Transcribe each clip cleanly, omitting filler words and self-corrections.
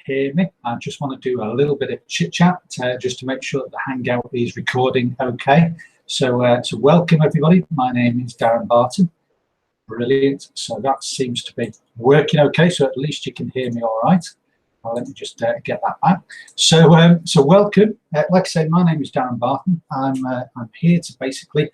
hear me. I just want to do a little bit of chit chat just to make sure that the Hangout is recording okay. So welcome everybody. My name is Darren Barton. Brilliant. So that seems to be working okay. So at least you can hear me all right. Well, let me just get that back. So welcome. Like I say, my name is Darren Barton. I'm here to basically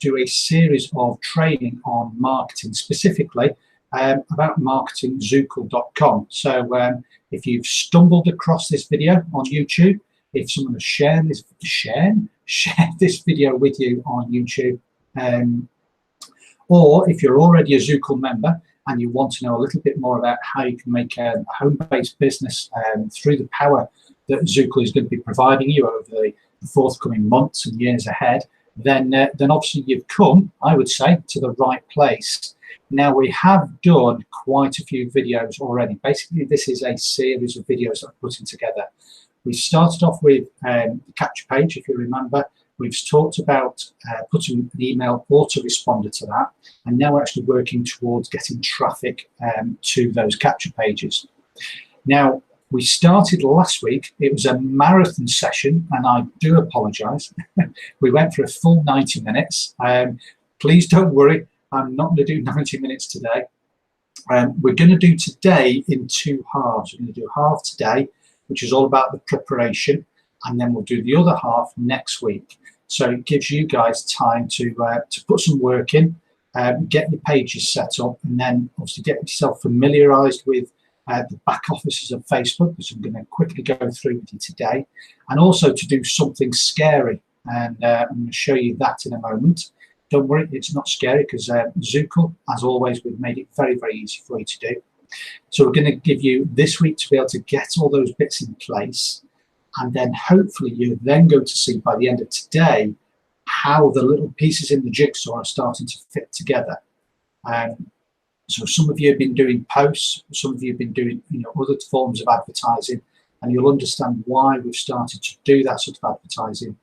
do a series of training on marketing, specifically about marketing zukul.com. So if you've stumbled across this video on YouTube, if someone has shared this video with you on YouTube, or if you're already a Zukul member and you want to know a little bit more about how you can make a home-based business through the power that Zukul is going to be providing you over the forthcoming months and years ahead, then obviously you've come, I would say, to the right place. Now, we have done quite a few videos already. Basically, this is a series of videos that I'm putting together. We started off with the capture page, if you remember. We've talked about putting an email autoresponder to that, and now we're actually working towards getting traffic to those capture pages. Now, we started last week. It was a marathon session, and I do apologise. We went for a full 90 minutes. Please don't worry, I'm not going to do 90 minutes today. We're going to do today in two halves. We're going to do half today, which is all about the preparation, and then we'll do the other half next week. So it gives you guys time to put some work in, get your pages set up, and then obviously get yourself familiarised with the back offices of Facebook, which I'm going to quickly go through with you today, and also to do something scary. And I'm going to show you that in a moment. Don't worry, it's not scary, because Zukul, as always, we've made it very, very easy for you to do. So we're going to give you this week to be able to get all those bits in place, and then hopefully you're then going to see by the end of today how the little pieces in the jigsaw are starting to fit together. So some of you have been doing posts, some of you have been doing other forms of advertising, and you'll understand why we've started to do that sort of advertising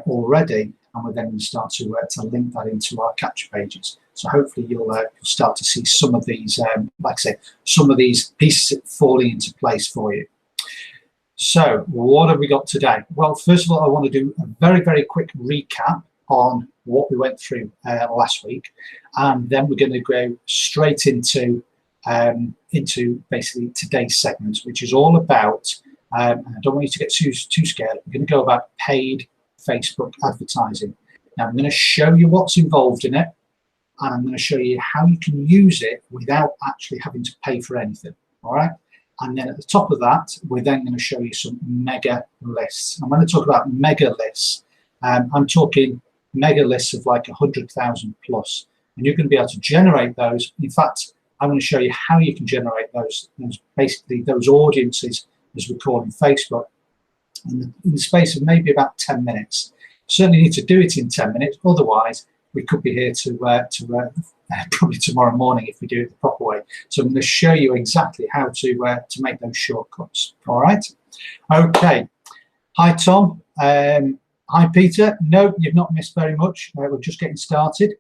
already, and we're then going to start to link that into our capture pages. So hopefully you'll start to see some of these, like I say, some of these pieces falling into place for you. So what have we got today? Well, first of all, I want to do a very, very quick recap on what we went through last week, and then we're going to go straight into basically today's segment, which is all about, I don't want you to get too scared, we're going to go about paid Facebook advertising. Now, I'm going to show you what's involved in it, and I'm going to show you how you can use it without actually having to pay for anything, all right? And then at the top of that, we're then going to show you some mega lists. I'm going to talk about mega lists. I'm talking mega lists of like 100,000 plus, and you're going to be able to generate those. In fact, I'm going to show you how you can generate those basically those audiences, as we call in Facebook, in the space of maybe about 10 minutes. Certainly need to do it in 10 minutes, otherwise we could be here to probably tomorrow morning if we do it the proper way. So I'm going to show you exactly how to make those shortcuts. All right. Okay. Hi Tom. Hi Peter. No, you've not missed very much. We're just getting started.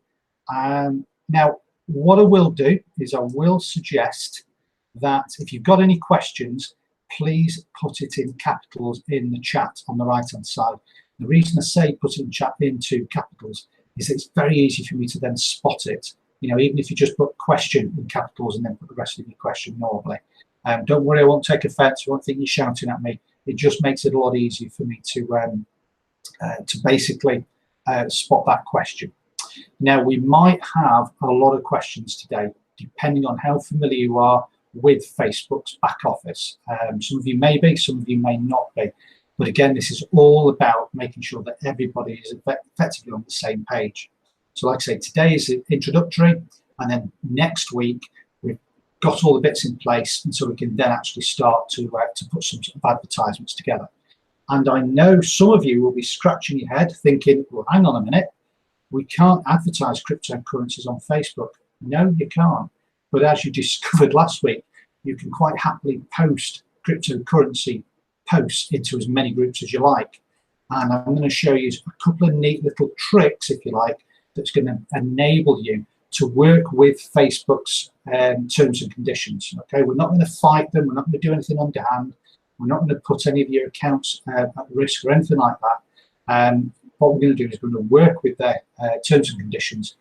Now, what I will do is I will suggest that if you've got any questions, please put it in capitals in the chat on the right hand side. The reason I say put it in chat into capitals is it's very easy for me to then spot it. Even if you just put question in capitals and then put the rest of your question normally. Don't worry, I won't take offense. I won't think you're shouting at me. It just makes it a lot easier for me to basically spot that question. Now, we might have a lot of questions today, depending on how familiar you are with Facebook's back office. Some of you may be, some of you may not be. But again, this is all about making sure that everybody is effectively on the same page. So like I say, today is introductory, and then next week we've got all the bits in place, and so we can then actually start to put some sort of advertisements together. And I know some of you will be scratching your head thinking, well, hang on a minute, we can't advertise cryptocurrencies on Facebook. No, you can't. But as you discovered last week, you can quite happily post cryptocurrency posts into as many groups as you like. And I'm going to show you a couple of neat little tricks, if you like, that's going to enable you to work with Facebook's terms and conditions. Okay, we're not going to fight them. We're not going to do anything underhand. We're not going to put any of your accounts at risk or anything like that. What we're going to do is we're going to work with their terms and conditions,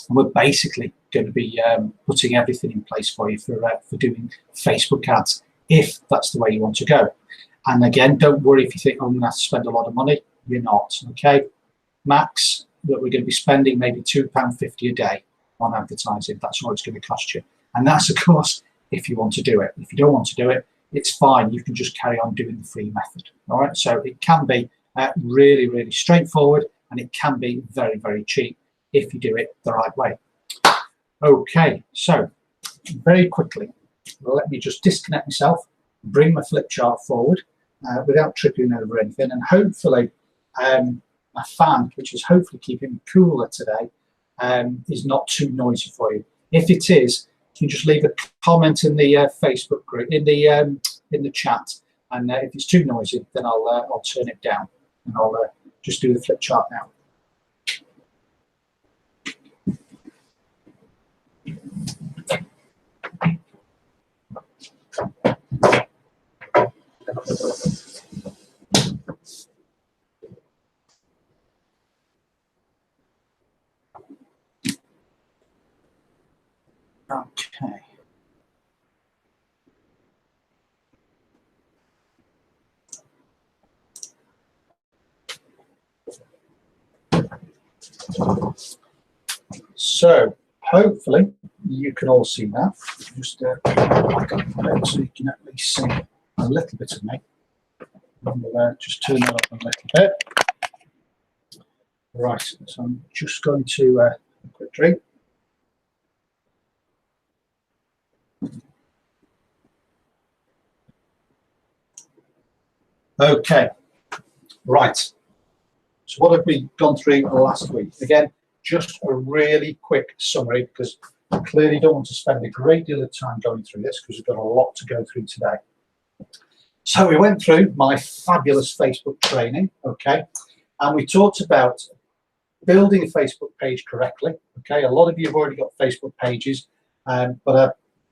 and we're basically going to be putting everything in place for you for doing Facebook ads, if that's the way you want to go. And again, don't worry if you think, oh, I'm going to have to spend a lot of money. You're not. Okay, max that we're going to be spending maybe £2.50 a day on advertising. That's what it's going to cost you. And that's, of course, if you want to do it. If you don't want to do it, it's fine. You can just carry on doing the free method. All right. So it can be really, really straightforward, and it can be very, very cheap if you do it the right way. Okay. So very quickly, let me just disconnect myself, bring my flip chart forward without tripping over anything, and hopefully my fan, which is hopefully keeping me cooler today, is not too noisy for you. If it is, you can just leave a comment in the Facebook group, in the chat, and if it's too noisy, then I'll turn it down, and I'll just do the flip chart now. Okay. So hopefully you can all see that. Just so you can at least see a little bit of me. We'll just turn that up a little bit. Right, so I'm just going to a quick drink. Okay, right. So what have we gone through last week? Again, just a really quick summary, because I clearly don't want to spend a great deal of time going through this, because we've got a lot to go through today. So we went through my fabulous Facebook training, okay, and we talked about building a Facebook page correctly. Okay, a lot of you have already got Facebook pages, but I've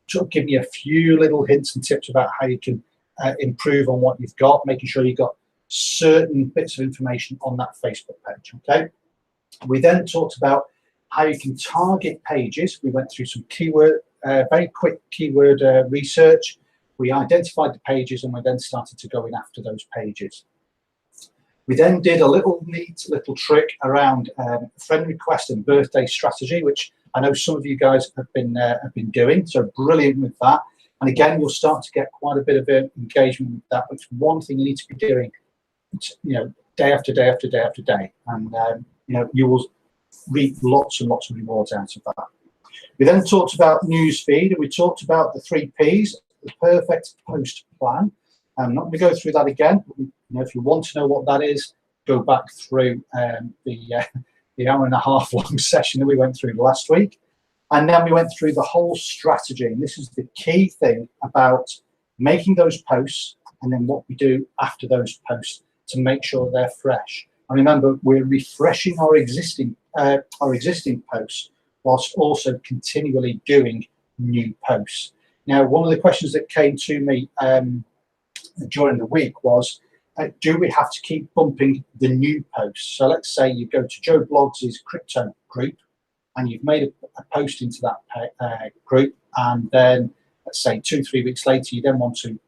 sort of given you a few little hints and tips about how you can improve on what you've got, making sure you've got certain bits of information on that Facebook page. Okay, we then talked about how you can target pages. We went through some keyword, very quick keyword research. We identified the pages, and we then started to go in after those pages. We then did a neat little trick around friend request and birthday strategy, which I know some of you guys have been doing. So brilliant with that. And again, you'll start to get quite a bit of engagement with that. It's one thing you need to be doing, day after day after day after day, and you will reap lots and lots of rewards out of that. We then talked about newsfeed, and we talked about the 3 Ps, the perfect post plan. I'm not going to go through that again. If you want to know what that is, go back through the hour and a half long session that we went through last week. And then we went through the whole strategy. And this is the key thing about making those posts, and then what we do after those posts to make sure they're fresh. And remember, we're refreshing our existing posts whilst also continually doing new posts. Now, one of the questions that came to me during the week was, do we have to keep bumping the new posts? So let's say you go to Joe Bloggs' crypto group, and you've made a post into that group, and then let's say 2-3 weeks later you then want to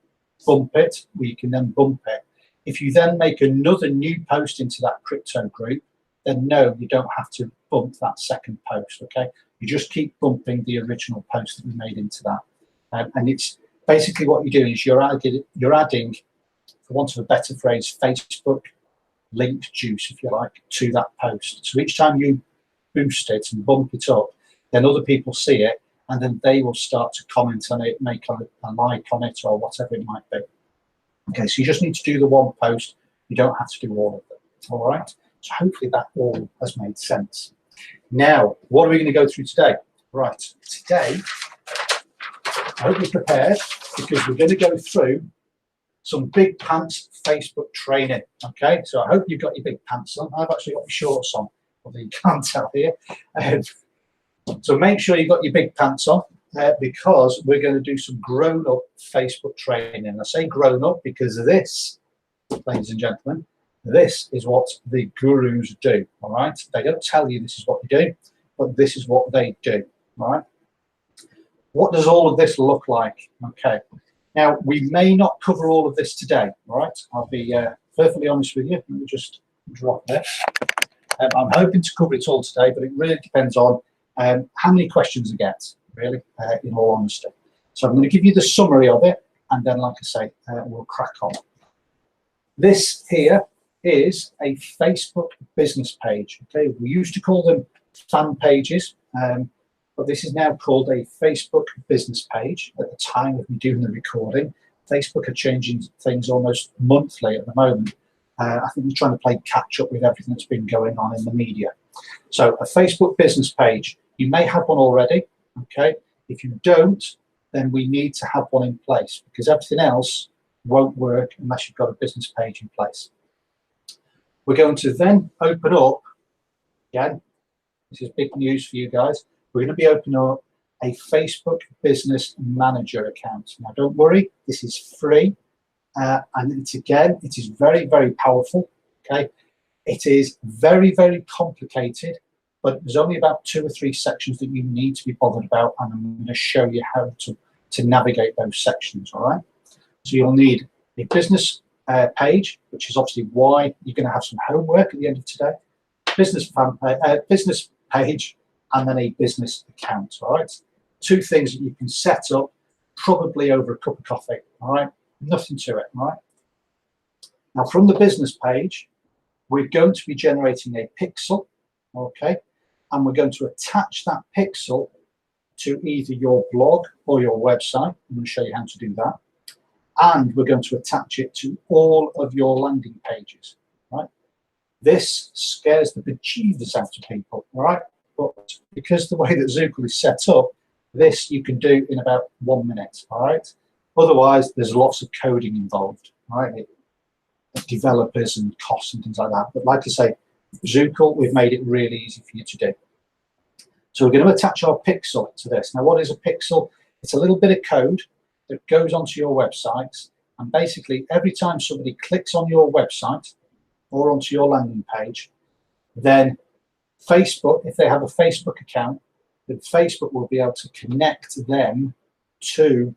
bump it, you can then bump it. If you then make another new post into that crypto group, then no, you don't have to bump that second post. Okay, you just keep bumping the original post that we made into that. And it's basically what you're doing is you're adding, for want of a better phrase, Facebook link juice, if you like, to that post. So each time you boost it and bump it up, then other people see it, and then they will start to comment on it, make a like on it, or whatever it might be. Okay, so you just need to do the one post. You don't have to do all of them. All right. So hopefully that all has made sense. Now, what are we going to go through today? Right. Today, I hope you're prepared, because we're going to go through some big pants Facebook training. Okay, so I hope you've got your big pants on. I've actually got my shorts on, although you can't tell here. So make sure you've got your big pants on because we're going to do some grown-up Facebook training. I say grown-up because this, ladies and gentlemen, this is what the gurus do, all right? They don't tell you this is what they do, but this is what they do, all right? What does all of this look like? Okay. Now, we may not cover all of this today, all right? I'll be perfectly honest with you. Let me just drop there. I'm hoping to cover it all today, but it really depends on how many questions I get, really, in all honesty. So I'm going to give you the summary of it, and then, like I say, we'll crack on. This here is a Facebook business page. Okay, we used to call them fan pages, but this is now called a Facebook business page. At the time of me doing the recording, Facebook are changing things almost monthly at the moment. I think they're trying to play catch up with everything that's been going on in the media. So a Facebook business page, you may have one already, okay? If you don't, then we need to have one in place because everything else won't work unless you've got a business page in place. We're going to then open up, again, this is big news for you guys, we're going to be opening up a Facebook Business Manager account. Now don't worry, this is free. And it is very, very powerful, okay? It is very, very complicated, but there's only about 2 or 3 sections that you need to be bothered about, and I'm going to show you how to navigate those sections, all right? So you'll need a business page, which is obviously why you're going to have some homework at the end of today, business page, and then a business account, all right? 2 things that you can set up probably over a cup of coffee, all right? Nothing to it, right? Now, from the business page, we're going to be generating a pixel, okay? And we're going to attach that pixel to either your blog or your website. I'm going to show you how to do that. And we're going to attach it to all of your landing pages, right? This scares the bejesus out of people, right? But because the way that Zukul is set up, this you can do in about 1 minute, all right? Otherwise, there's lots of coding involved, right? Developers and costs and things like that. But like I say, Zukul, we've made it really easy for you to do. So we're going to attach our pixel to this. Now, what is a pixel? It's a little bit of code that goes onto your website. And basically, every time somebody clicks on your website or onto your landing page, then Facebook, if they have a Facebook account, then Facebook will be able to connect them to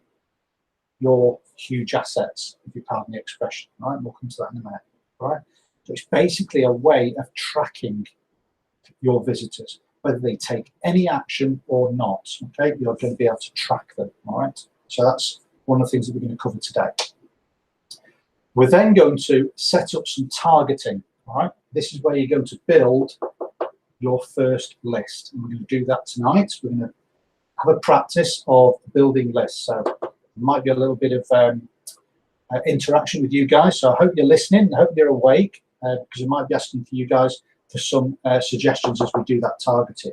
your huge assets, if you pardon the expression, right? We'll come to that in a minute, right? So it's basically a way of tracking your visitors, whether they take any action or not, okay? You're going to be able to track them, all right? So that's one of the things that we're going to cover today. We're then going to set up some targeting, all right? This is where you're going to build your first list. And we're going to do that tonight. We're going to have a practice of building lists. So might be a little bit of interaction with you guys, so I hope you're listening. I hope you're awake because I might be asking for you guys for some suggestions as we do that targeting.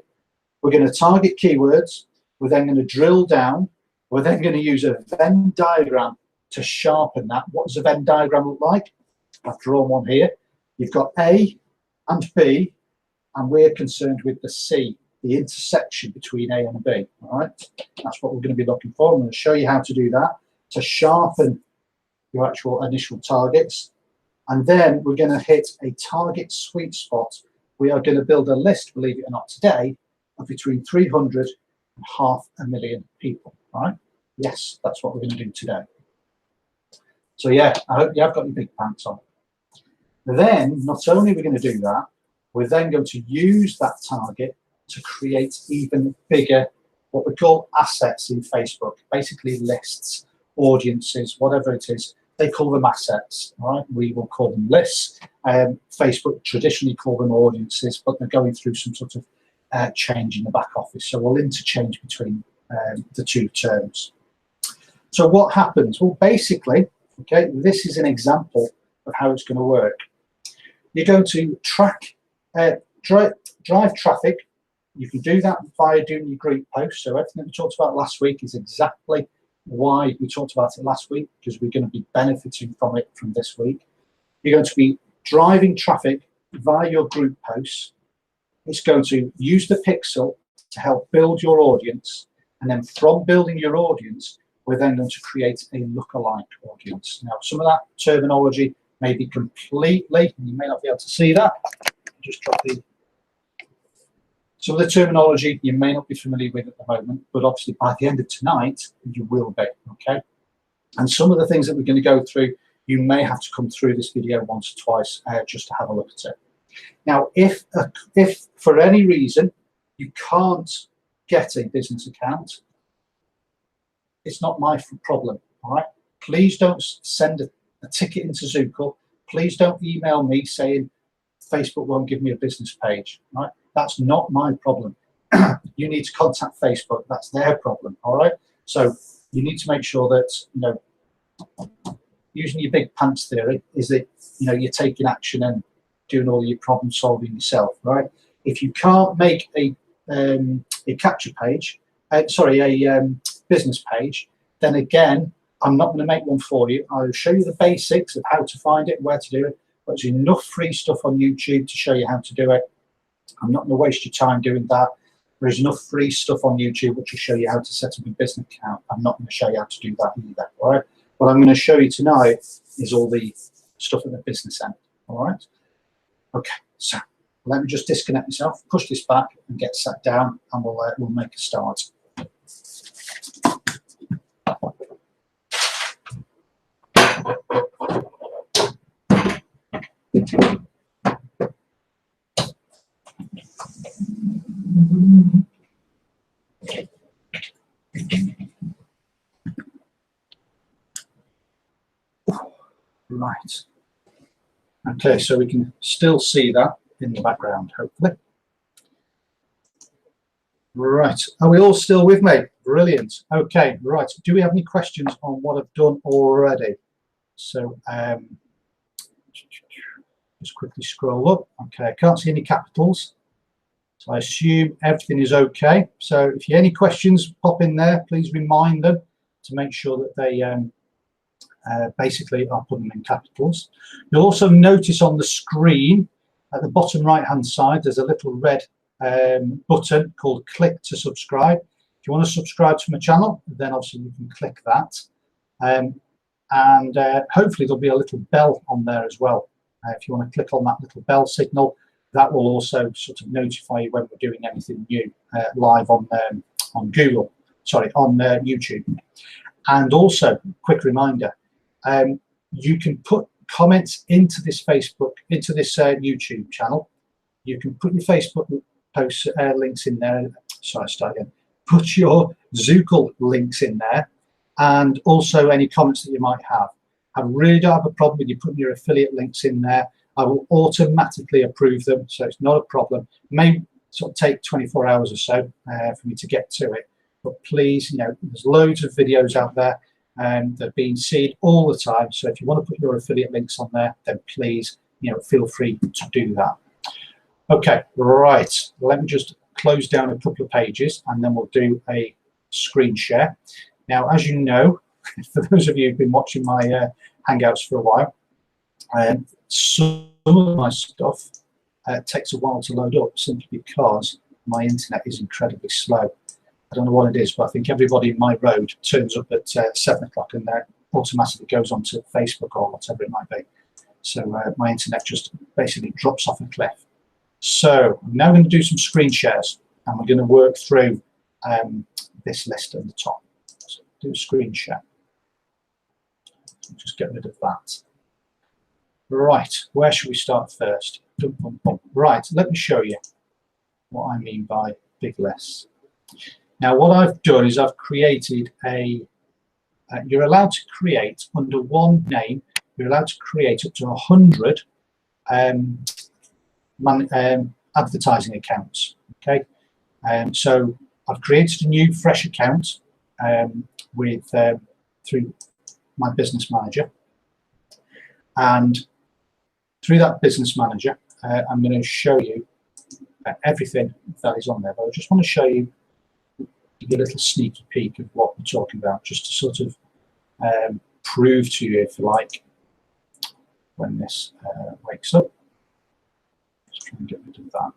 We're going to target keywords. We're then going to drill down. We're then going to use a Venn diagram to sharpen that. What does a Venn diagram look like? I've drawn one here. You've got A and B, and we're concerned with the C, the intersection between A and B, all right? That's what we're going to be looking for. I'm going to show you how to do that, to sharpen your actual initial targets. And then we're going to hit a target sweet spot. We are going to build a list, believe it or not, today of between 300 and 500,000 people, all right? Yes, that's what we're going to do today. So yeah, I hope you have got your big pants on. Then, not only are we going to do that, we're then going to use that target to create even bigger, what we call assets in Facebook, basically lists, audiences, whatever it is. They call them assets, all right? We will call them lists. Facebook traditionally call them audiences, but they're going through some sort of change in the back office. So we'll interchange between the 2 terms. So what happens? Well, basically, okay, this is an example of how it's going to work. You're going to track, drive traffic. You can do that via doing your group posts. So everything that we talked about last week is exactly why we talked about it last week, because we're going to be benefiting from it from this week. You're going to be driving traffic via your group posts. It's going to use the pixel to help build your audience. And then from building your audience, we're then going to create a lookalike audience. Now, some of that terminology may be completely, you may not be able to see that. Just drop the. Some of the terminology you may not be familiar with at the moment, but obviously by the end of tonight, you will be, okay? And some of the things that we're going to go through, you may have to come through this video once or twice just to have a look at it. Now, if for any reason you can't get a business account, it's not my problem, all right? Please don't send a ticket into Zukul. Please don't email me saying Facebook won't give me a business page, right? That's not my problem. You need to contact Facebook. That's their problem, all right? So you need to make sure that, you know, using your big pants theory is that, you know, you're taking action and doing all your problem solving yourself, right? If you can't make a capture page, a business page, then again, I'm not going to make one for you. I'll show you the basics of how to find it, where to do it. But there's enough free stuff on YouTube to show you how to do it. I'm not going to waste your time doing that. There's enough free stuff on YouTube which will show you how to set up a business account. I'm not going to show you how to do that either, all right? What I'm going to show you tonight is all the stuff at the business end, all right? Okay, so let me just disconnect myself, push this back and get sat down, and we'll make a start. Right. Okay, so we can still see that in the background, hopefully. Right, are we all still with me? Brilliant. Okay, right. Do we have any questions on what I've done already? So just quickly scroll up. Okay, I can't see any capitals. So I assume everything is okay. So if you have any questions, pop in there. Please remind them to make sure that they basically I'll put them in capitals. You'll also notice on the screen at the bottom right hand side there's a little red button called click to subscribe. If you want to subscribe to my channel, then obviously you can click that, and hopefully there'll be a little bell on there as well. If you want to click on that little bell signal, that will also sort of notify you when we're doing anything new live on Google, sorry, on YouTube. And also, quick reminder, you can put comments into this YouTube channel. You can put your Facebook post links in there. Sorry, start again. Put your Zukul links in there, and also any comments that you might have. I really don't have a problem with you putting your affiliate links in there. I will automatically approve them, so it's not a problem. It may sort of take 24 hours or so for me to get to it, but please, you know, there's loads of videos out there that are being seen all the time. So if you want to put your affiliate links on there, then please, you know, feel free to do that. Okay, right. Let me just close down a couple of pages, and then we'll do a screen share. Now, as you know, for those of you who've been watching my Hangouts for a while, some of my stuff takes a while to load up simply because my internet is incredibly slow. I don't know what it is, but I think everybody in my road turns up at 7 o'clock and then automatically goes onto Facebook or whatever it might be. So my internet just basically drops off a cliff. So I'm now going to do some screen shares, and we're going to work through this list at the top. So do a screen share. Just get rid of that. Right, where should we start first? Right, let me show you what I mean by big lists. Now, what I've done is I've created a, you're allowed to create under one name, you're allowed to create up to 100 advertising accounts, okay? So I've created a new fresh account through my business manager, and through that business manager I'm going to show you everything that is on there, but I just want to show you, give you a little sneaky peek of what we're talking about, just to sort of prove to you, if you like, when this wakes up. Just try and get rid of that.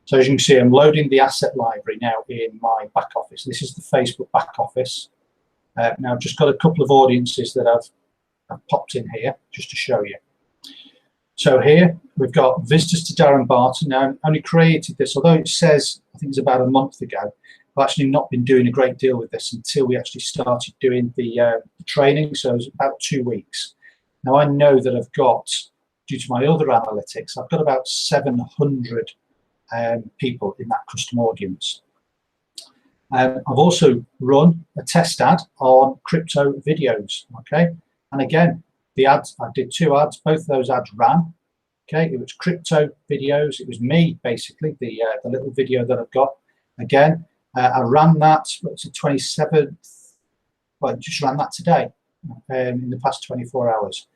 So as you can see, I'm loading the asset library now in my back office. This is the Facebook back office. Now I've just got a couple of audiences that I've popped in here just to show you. So here we've got visitors to Darren Barton. Now I only created this, although it says I think it's about a month ago. I've actually not been doing a great deal with this until we actually started doing the training. So it was about 2 weeks. Now I know that I've got, due to my other analytics, I've got about 700 people in that custom audience. I've also run a test ad on crypto videos, okay? And again, the ads, I did 2 ads, both of those ads ran, okay? It was crypto videos, it was me, basically, the little video that I've got. Again, I ran that, it's the 27th, well, I just ran that today, in the past 24 hours.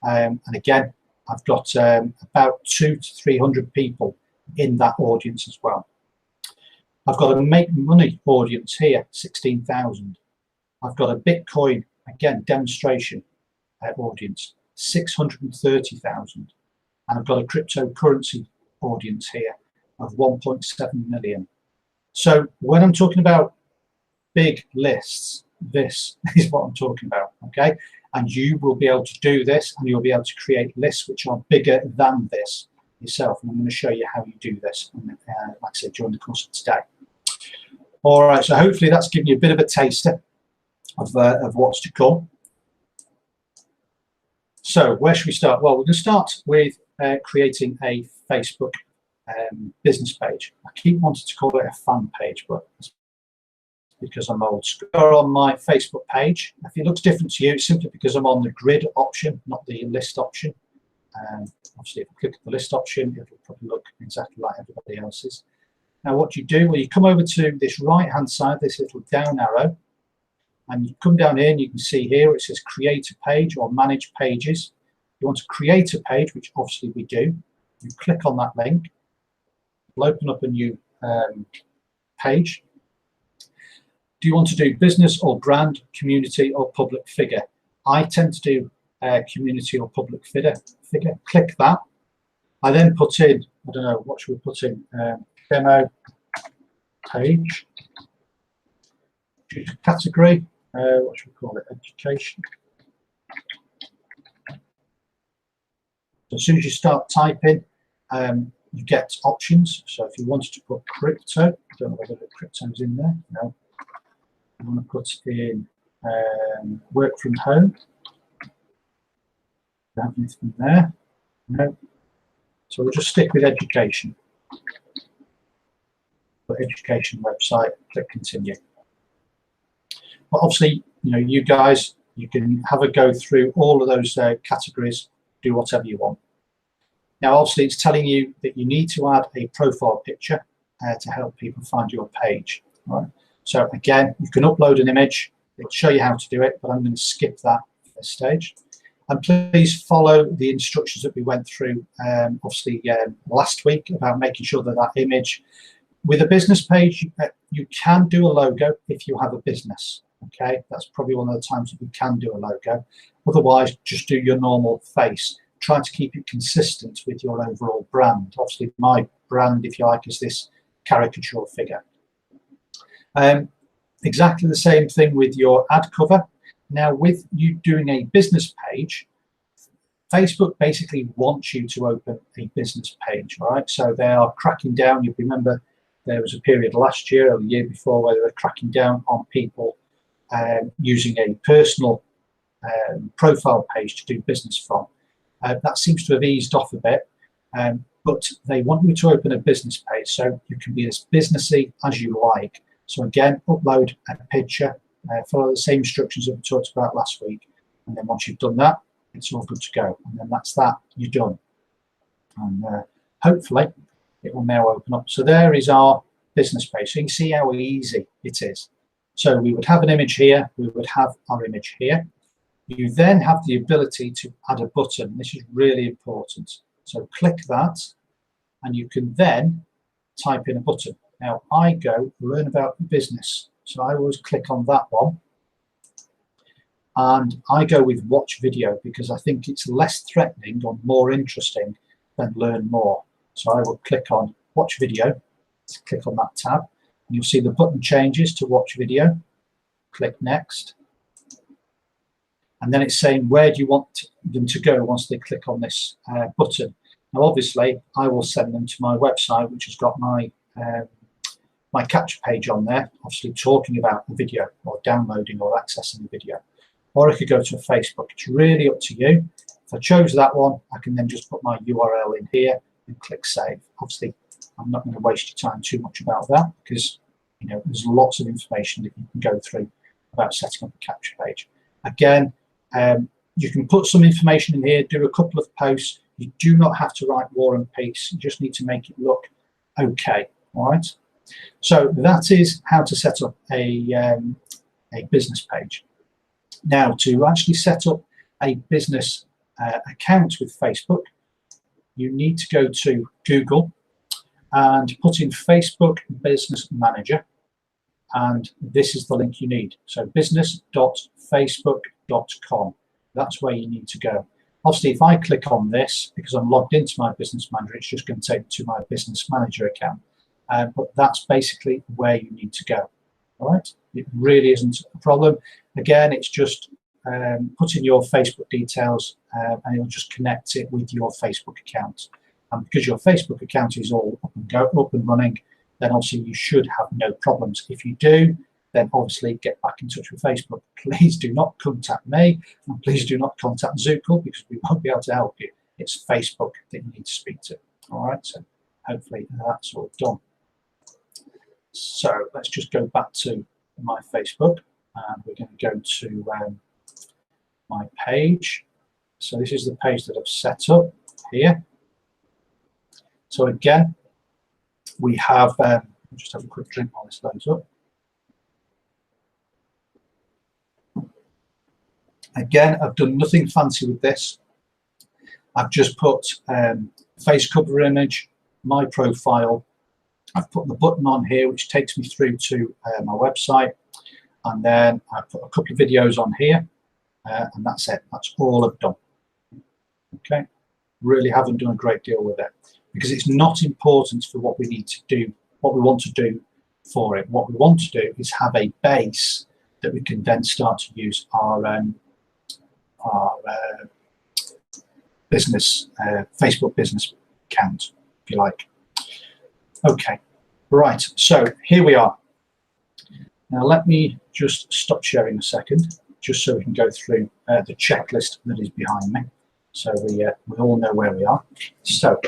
And again, I've got about 200 to 300 people in that audience as well. I've got a make money audience here, 16,000. I've got a Bitcoin, again, demonstration audience, 630,000. And I've got a cryptocurrency audience here of 1.7 million. So when I'm talking about big lists, this is what I'm talking about, okay? And you will be able to do this, and you'll be able to create lists which are bigger than this yourself. And I'm going to show you how you do this, like I said, during the course of today. All right, so hopefully that's given you a bit of a taster of what's to come. So where should we start? Well, we're going to start with creating a Facebook business page. I keep wanting to call it a fan page, but it's because I'm old school. On my Facebook page, if it looks different to you, it's simply because I'm on the grid option, not the list option. Obviously, if I click the list option, it'll probably look exactly like everybody else's. Now, what you do, well, you come over to this right-hand side, this little down arrow, and you come down here and you can see here it says create a page or manage pages. You want to create a page, which obviously we do. You click on that link, it'll open up a new page. Do you want to do business or brand, community or public figure? I tend to do community or public figure. Click that. I then put in, I don't know, what should we put in? Demo page. Choose a category. What should we call it? Education. So as soon as you start typing, you get options. So if you wanted to put crypto, I don't know whether the crypto's in there. No. I want to put in work from home. Don't have anything there. No. So we'll just stick with education. Put education website, click continue. But obviously, you know, you guys, you can have a go through all of those categories, do whatever you want. Now, obviously, it's telling you that you need to add a profile picture to help people find your page. Right? So again, you can upload an image. It'll show you how to do it, but I'm going to skip that at this stage. And please follow the instructions that we went through, obviously, last week about making sure that that image, with a business page, you can do a logo if you have a business. Okay, that's probably one of the times that you can do a logo. Otherwise, just do your normal face. Try to keep it consistent with your overall brand. Obviously, my brand, if you like, is this caricature figure. Exactly the same thing with your ad cover. Now, with you doing a business page, Facebook basically wants you to open a business page, all right? So they are cracking down. You remember there was a period last year or the year before where they were cracking down on people using a personal profile page to do business from. That seems to have eased off a bit, but they want you to open a business page so you can be as businessy as you like. So again, upload a picture, follow the same instructions that we talked about last week, and then once you've done that, it's all good to go. And then that's that, you're done. And hopefully it will now open up. So there is our business page. So you can see how easy it is. So we would have an image here, we would have our image here. You then have the ability to add a button. This is really important. So click that, and you can then type in a button. Now I go learn about the business. So I always click on that one. And I go with watch video because I think it's less threatening or more interesting than learn more. So I will click on watch video. click on that tab, and you'll see the button changes to watch video. Click next. And then it's saying, where do you want them to go once they click on this button? Now, obviously, I will send them to my website, which has got my my capture page on there, obviously talking about the video or downloading or accessing the video. Or I could go to a Facebook. It's really up to you. If I chose that one, I can then just put my URL in here and click save. Obviously, I'm not going to waste your time too much about that because there's lots of information that you can go through about setting up a capture page. Again, you can put some information in here, do a couple of posts. You do not have to write War and Peace. You just need to make it look okay. All right. So that is how to set up a business page. Now, to actually set up a business account with Facebook, you need to go to Google and put in Facebook Business Manager, and this is the link you need. So business.facebook.com. That's where you need to go. Obviously, if I click on this, because I'm logged into my Business Manager, it's just going to take me to my Business Manager account. But that's basically where you need to go. All right, it really isn't a problem. Again, it's just put in your Facebook details and it'll just connect it with your Facebook account. And because your Facebook account is all up and running, then obviously you should have no problems. If you do, then obviously get back in touch with Facebook. Please do not contact me, and please do not contact Zukul, because we won't be able to help you. It's Facebook that you need to speak to. All right, so hopefully that's all done. So let's just go back to my Facebook, and we're going to go to my page. So this is the page that I've set up here. So again, we have, just have a quick drink while this loads up. Again, I've done nothing fancy with this. I've just put face cover image, my profile. I've put the button on here, which takes me through to my website. And then I've put a couple of videos on here. And that's it. That's all I've done. Okay. Really haven't done a great deal with it, because it's not important for what we need to do, what we want to do for it. What we want to do is have a base that we can then start to use our business, Facebook business account, if you like. Okay, right, so here we are. Now let me just stop sharing a second, just so we can go through the checklist that is behind me, so we all know where we are. So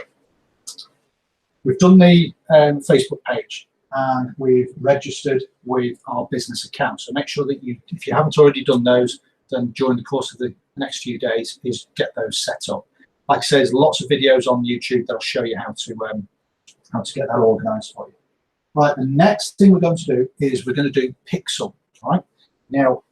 we've done the Facebook page, and we've registered with our business account. So make sure that if you haven't already done those, then during the course of the next few days is get those set up. Like I say, there's lots of videos on YouTube that'll show you how to get that organised for you. Right, the next thing we're going to do is we're going to do pixel. Right now,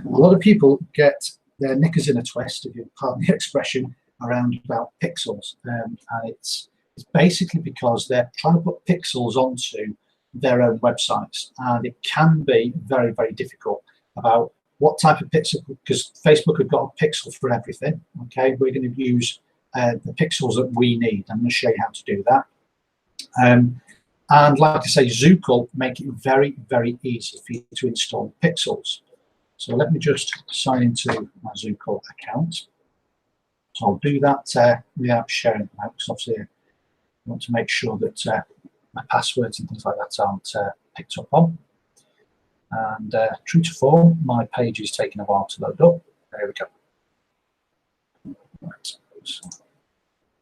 a lot of people get their knickers in a twist, if you pardon the expression, around about pixels, and it's basically because they're trying to put pixels onto their own websites, and it can be very, very difficult about what type of pixel, because Facebook have got a pixel for everything. Okay, we're going to use the pixels that we need. I'm going to show you how to do that. And like I say, Zukul make it very, very easy for you to install pixels. So let me just sign into my Zukul account. So I'll do that without sharing it out, because obviously I want to make sure that my passwords and things like that aren't picked up on. And true to form, my page is taking a while to load up. There we go. Right, so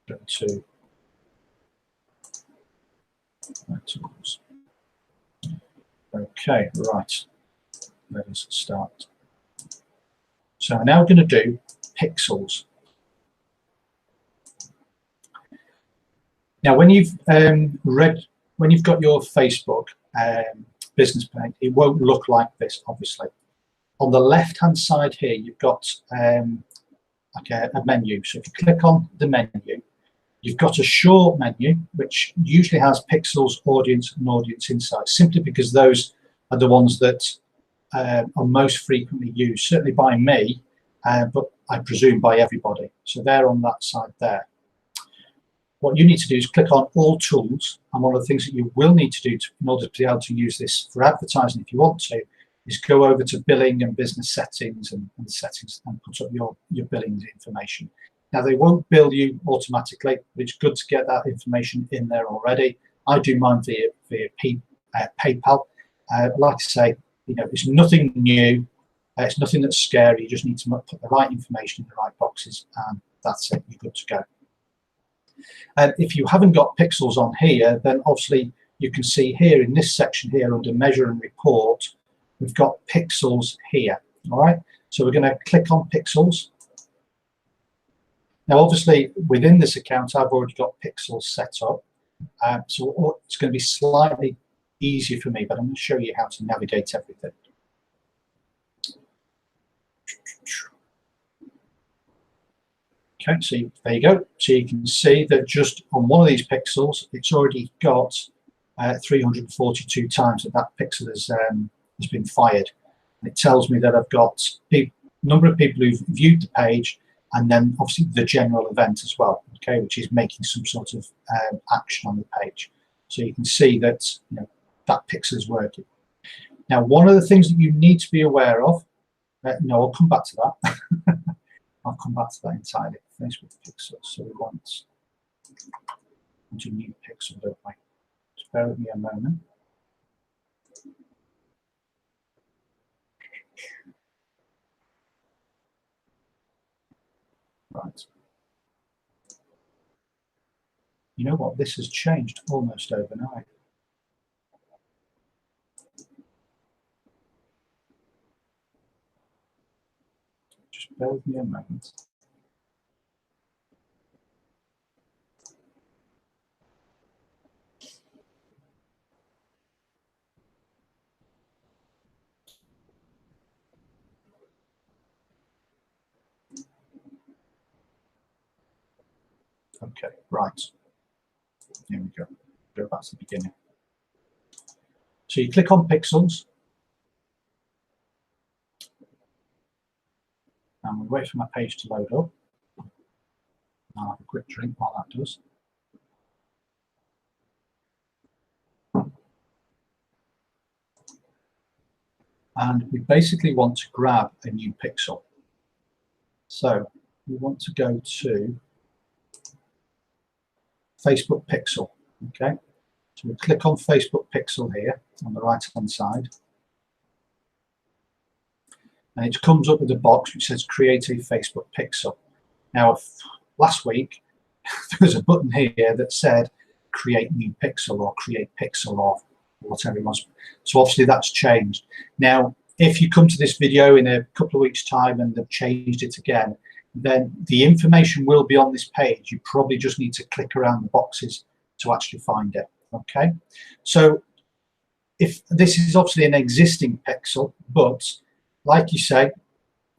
go to tools. Okay, right. Let us start. So I'm now going to do pixels. Now, when you've got your Facebook business page, it won't look like this, obviously. On the left-hand side here, you've got like a menu. So if you click on the menu, you've got a short menu, which usually has pixels, audience, and audience insights, simply because those are the ones that are most frequently used, certainly by me, but I presume by everybody. So they're on that side there. what you need to do is click on all tools, and one of the things that you will need to do in order to be able to use this for advertising if you want to is go over to billing and business settings and settings and put up your billing information. Now they won't bill you automatically, but it's good to get that information in there already. I do mine via PayPal. Like I say, it's nothing new. It's nothing that's scary. You just need to put the right information in the right boxes, and that's it. You're good to go. And if you haven't got pixels on here, then obviously you can see here in this section here under Measure and Report, we've got pixels here. All right. So we're going to click on pixels. Now, obviously, within this account, I've already got pixels set up. So it's going to be slightly easier for me, but I'm going to show you how to navigate everything. Okay, so there you go. So you can see that just on one of these pixels, it's already got 342 times that pixel has been fired. And it tells me that I've got the number of people who've viewed the page, and then obviously the general event as well, okay, which is making some sort of action on the page. So you can see that that pixel is working. Now, one of the things that you need to be aware of, I'll come back to that. I'll come back to that entirely. Finish with the pixels. So we want a new pixel, don't we? Just bear with me a moment. Right. You know what? This has changed almost overnight. Just bear with me a moment. Okay, right. Here we go. Go back to the beginning. So you click on pixels. And we wait for my page to load up. I'll have a quick drink while that does. And we basically want to grab a new pixel. So we want to go to Facebook pixel. Okay, so we click on Facebook pixel here on the right hand side. And it comes up with a box which says create a Facebook pixel. Now, last week, there was a button here that said create new pixel or create pixel or whatever it was. So obviously that's changed. Now, if you come to this video in a couple of weeks' time and they've changed it again, then the information will be on this page. You probably just need to click around the boxes to actually find it. Okay, so if this is obviously an existing pixel, but like you say,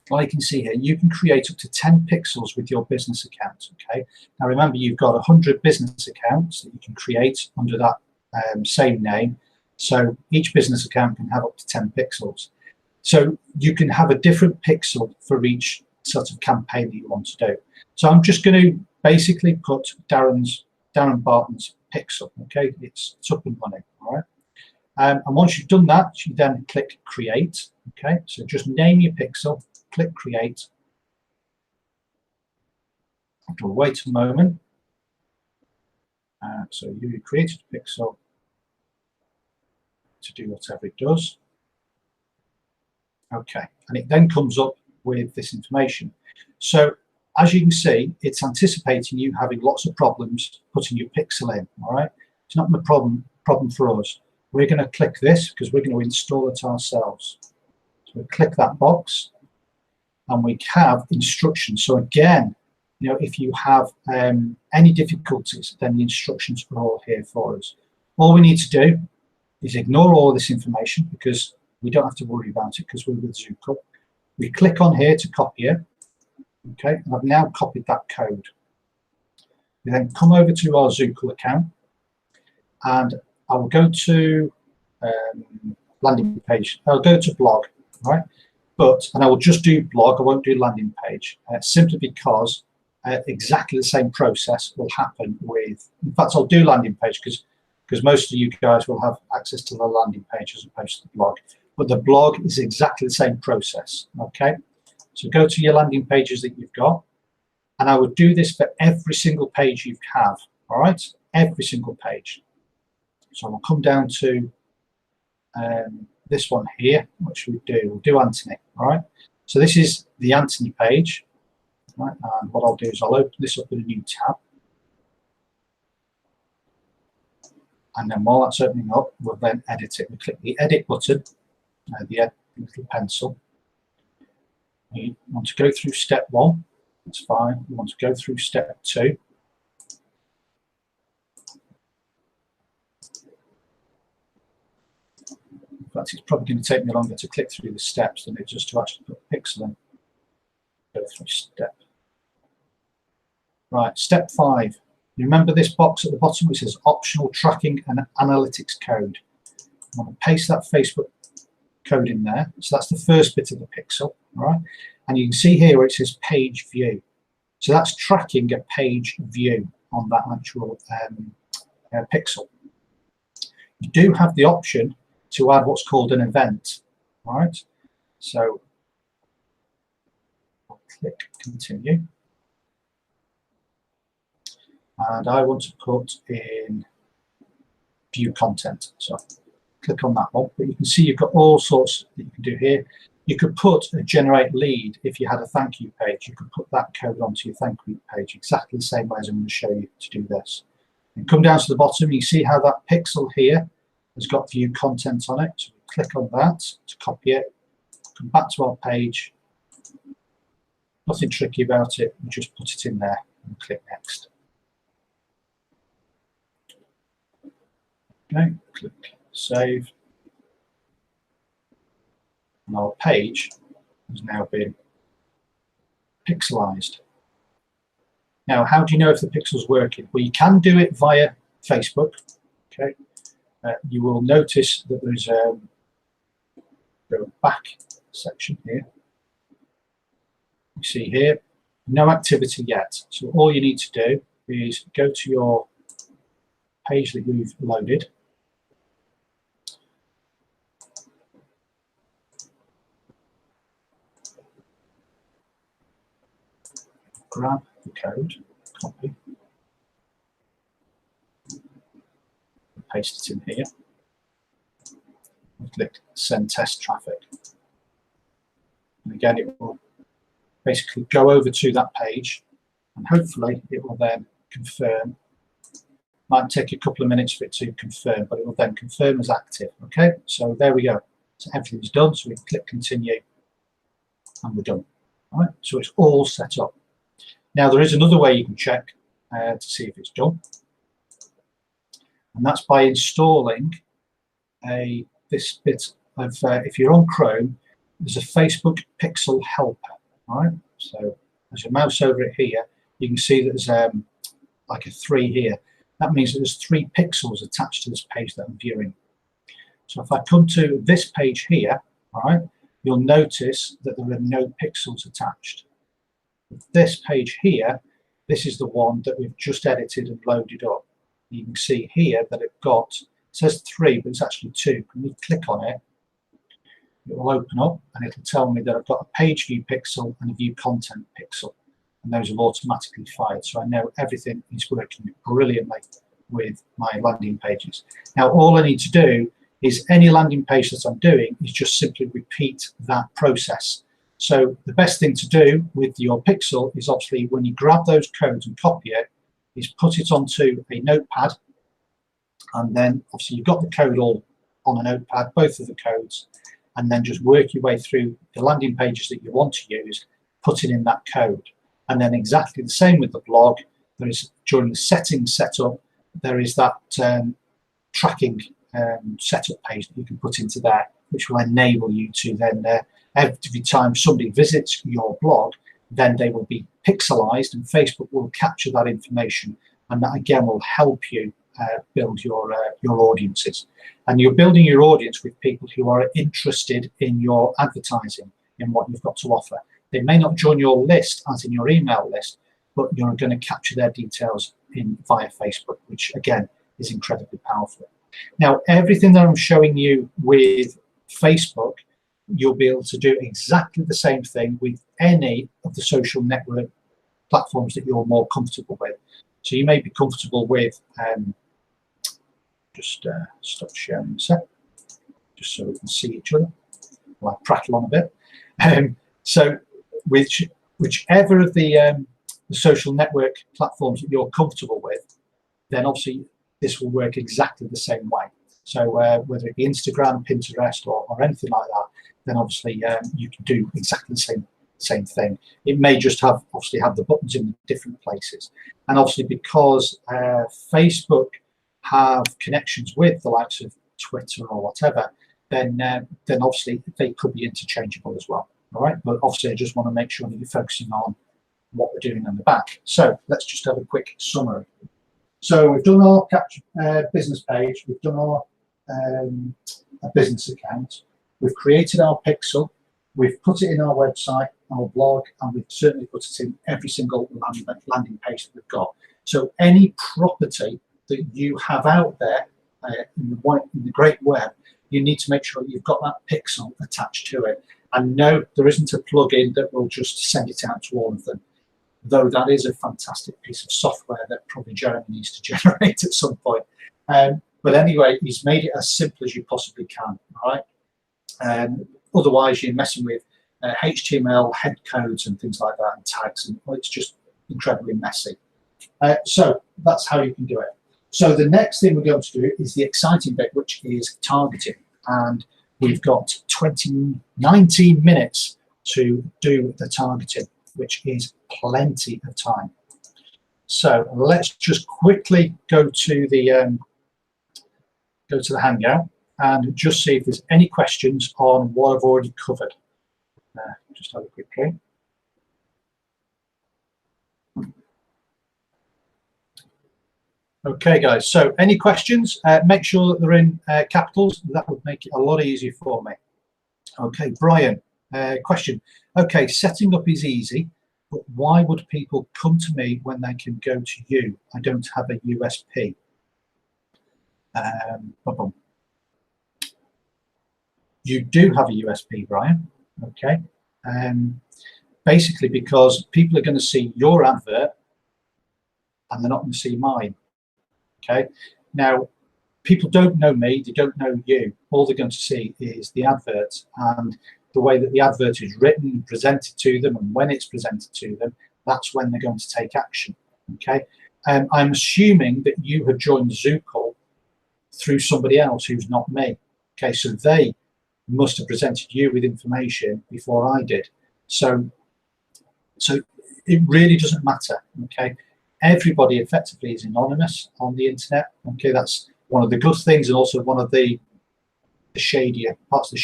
like you can see here, you can create up to 10 pixels with your business account. Okay, now remember, you've got 100 business accounts that you can create under that same name. So each business account can have up to 10 pixels. So you can have a different pixel for each sort of campaign that you want to do. So I'm just going to basically put Darren Barton's pixel. Okay, it's up and running. All right. And once you've done that, you then click create. Okay, so just name your pixel, click create. It'll wait a moment. So you created a pixel to do whatever it does. Okay, and it then comes up with this information. So as you can see, it's anticipating you having lots of problems putting your pixel in. All right, it's not a problem for us. We're going to click this because we're going to install it ourselves. So we click that box, and we have instructions. So again, if you have any difficulties, then the instructions are all here for us. All we need to do is ignore all this information because we don't have to worry about it because we're with Zukul. We click on here to copy it. Okay, and I've now copied that code. We then come over to our Zukul account, and I will go to landing page. I'll go to blog, right? And I will just do blog. I won't do landing page, simply because exactly the same process will happen with, in fact, I'll do landing page because most of you guys will have access to the landing page as opposed to the blog. But the blog is exactly the same process, okay? So go to your landing pages that you've got, and I would do this for every single page you have, all right? Every single page. So we'll come down to this one here. What should we do? We'll do Anthony, all right? So this is the Anthony page, right? And what I'll do is I'll open this up in a new tab. And then while that's opening up, we'll then edit it. We click the edit button, the little pencil. You want to go through step 1, that's fine. You want to go through step 2. In fact, it's probably going to take me longer to click through the steps than it just to actually put a pixel in. Go through step. Right, step 5. You remember this box at the bottom which says optional tracking and analytics code. I'm going to paste that Facebook code in there. So that's the first bit of the pixel, right? And you can see here where it says page view. So that's tracking a page view on that actual pixel. You do have the option to add what's called an event, right? So I'll click continue. And I want to put in view content. So click on that one. But you can see you've got all sorts that you can do here. You could put a generate lead if you had a thank you page. You could put that code onto your thank you page exactly the same way as I'm going to show you to do this. And come down to the bottom, you see how that pixel here has got view content on it. So we click on that to copy it. Come back to our page. Nothing tricky about it. We just put it in there and click next. Okay, click save. And our page has now been pixelized. Now, how do you know if the pixel's working? Well, you can do it via Facebook. Okay, you will notice that there's a back section here. You see here, no activity yet. So all you need to do is go to your page that you've loaded. Grab the code, copy, and paste it in here. And click send test traffic. And again, it will basically go over to that page, and hopefully it will then confirm. Might take a couple of minutes for it to confirm, but it will then confirm as active. Okay, so there we go. So everything's done. So we click continue, and we're done. All right, so it's all set up. Now there is another way you can check to see if it's done, and that's by installing this bit of. If you're on Chrome, there's a Facebook Pixel Helper. All right, so as you mouse over it here, you can see that there's like a 3 here. That means that there's 3 pixels attached to this page that I'm viewing. So if I come to this page here, all right, you'll notice that there are no pixels attached. This page here, this is the one that we've just edited and loaded up. You can see here that it says 3, but it's actually 2. When you click on it, it will open up and it'll tell me that I've got a page view pixel and a view content pixel. And those have automatically fired. So I know everything is working brilliantly with my landing pages. Now, all I need to do is any landing page that I'm doing is just simply repeat that process. So the best thing to do with your pixel is obviously when you grab those codes and copy it, is put it onto a notepad. And then obviously you've got the code all on a notepad, both of the codes, and then just work your way through the landing pages that you want to use, putting in that code. And then exactly the same with the blog. There is, during the settings setup, there is that tracking setup page that you can put into there, which will enable you to then, every time somebody visits your blog, then they will be pixelized and Facebook will capture that information. And that again will help you build your audiences. And you're building your audience with people who are interested in your advertising, in what you've got to offer. They may not join your list as in your email list, but you're going to capture their details via Facebook, which again is incredibly powerful. Now, everything that I'm showing you with Facebook, you'll be able to do exactly the same thing with any of the social network platforms that you're more comfortable with. So you may be comfortable with, stop sharing a sec, just so we can see each other. I'll prattle on a bit. So whichever of the social network platforms that you're comfortable with, then obviously this will work exactly the same way. So whether it be Instagram, Pinterest, or anything like that, then obviously you can do exactly the same thing. It may just obviously have the buttons in different places. And obviously because Facebook have connections with the likes of Twitter or whatever, then obviously they could be interchangeable as well. All right, but obviously I just want to make sure that you're focusing on what we're doing on the back. So let's just have a quick summary. So we've done our business page, we've done our a business account, we've created our pixel, we've put it in our website, our blog, and we've certainly put it in every single landing page that we've got. So any property that you have out there in the great web, you need to make sure that you've got that pixel attached to it. And no, there isn't a plugin that will just send it out to all of them, though that is a fantastic piece of software that probably Jeremy needs to generate at some point. But anyway, he's made it as simple as you possibly can, all right? Otherwise, you're messing with HTML, head codes and things like that, and tags, and it's just incredibly messy. So that's how you can do it. So the next thing we're going to do is the exciting bit, which is targeting. And we've got 19 minutes to do the targeting, which is plenty of time. So let's just quickly go to the Hangout and just see if there's any questions on what I've already covered. Just have a quick look. Okay, guys, so any questions? Make sure that they're in capitals. That would make it a lot easier for me. Okay, Brian, question. Okay, setting up is easy, but why would people come to me when they can go to you? I don't have a USP. You do have a USP, Brian, okay? Basically because people are going to see your advert and they're not going to see mine, okay? Now, people don't know me, they don't know you. All they're going to see is the advert and the way that the advert is written and presented to them, and when it's presented to them, that's when they're going to take action, okay? I'm assuming that you have joined Zukul through somebody else who's not me, okay? So they must have presented you with information before I did. So it really doesn't matter, okay? Everybody effectively is anonymous on the internet, okay? That's one of the good things, and also one of the shadier parts of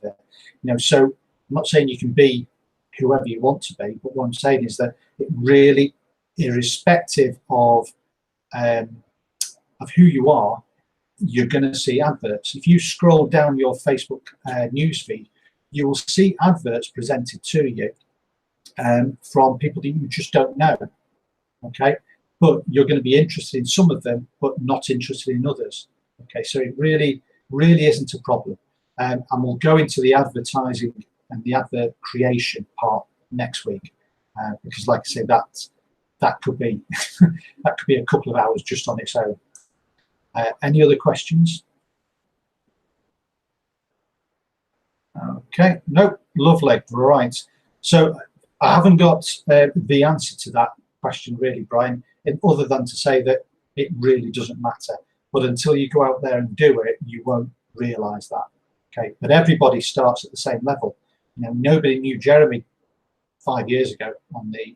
it. You know, so I'm not saying you can be whoever you want to be, but what I'm saying is that it really, irrespective of who you are, you're going to see adverts. If you scroll down your Facebook newsfeed, you will see adverts presented to you from people that you just don't know, okay? But you're going to be interested in some of them, but not interested in others, okay? So it really isn't a problem. And we'll go into the advertising and the advert creation part next week, because like I say, that could be that could be a couple of hours just on its own. Any other questions? Okay, no, lovely, right. So I haven't got the answer to that question really, Brian, other than to say that it really doesn't matter. But until you go out there and do it, you won't realise that. Okay, but everybody starts at the same level. You know, nobody knew Jeremy 5 years ago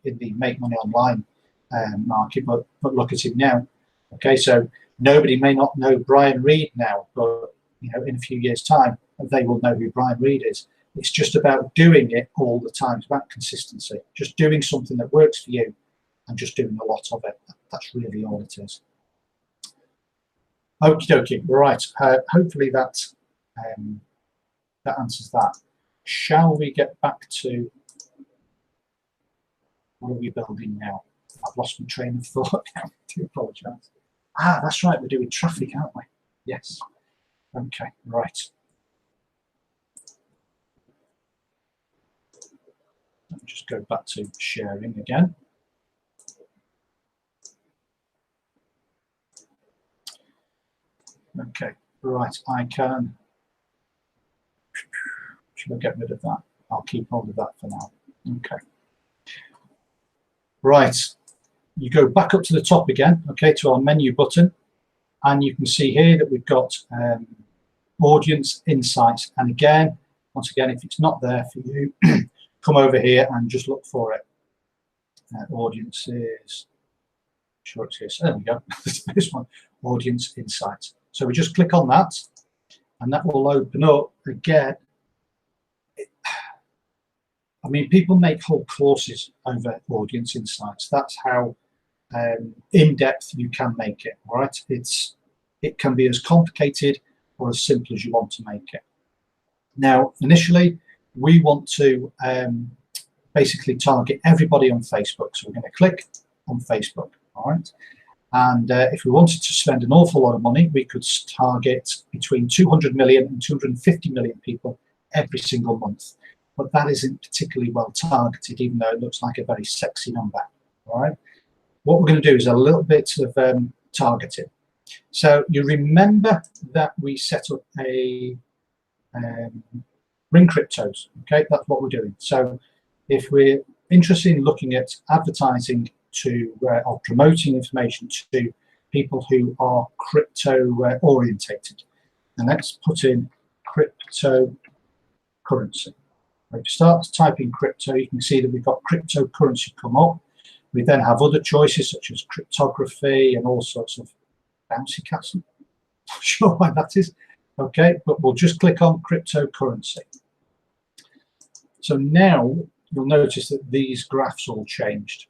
in the make money online market, but look at him now. Okay, so nobody may not know Brian Reed now, but you know, in a few years' time, they will know who Brian Reed is. It's just about doing it all the time. It's about consistency. Just doing something that works for you, and just doing a lot of it. That's really all it is. Okie dokie. Right. Hopefully that answers that. Shall we get back to what are we building now? I've lost my train of thought now. I do apologise. Ah, that's right, we're doing traffic, aren't we? Yes. Okay, right. Let me just go back to sharing again. Okay, right, I can. Should I get rid of that? I'll keep hold of that for now. Okay. Right, you go back up to the top again, okay, to our menu button, and you can see here that we've got audience insights. And again, once again, if it's not there for you, come over here and just look for it. Audiences, sure it's here. So there we go. This one, audience insights. So we just click on that, and that will open up again. I mean, people make whole courses over audience insights. That's how in-depth you can make it. All right, it can be as complicated or as simple as you want to make it. Now, initially, we want to basically target everybody on Facebook. So we're going to click on Facebook. All right, and if we wanted to spend an awful lot of money, we could target between 200 million and 250 million people every single month. But that isn't particularly well targeted, even though it looks like a very sexy number. All right. What we're going to do is a little bit of targeting. So you remember that we set up a ring cryptos. Okay, that's what we're doing. So if we're interested in looking at advertising to or promoting information to people who are crypto orientated, then let's put in cryptocurrency. If you start to type in crypto, you can see that we've got cryptocurrency come up. We then have other choices such as cryptography and all sorts of bouncy castle. Not sure why that is. Okay, but we'll just click on cryptocurrency. So now you'll notice that these graphs all changed.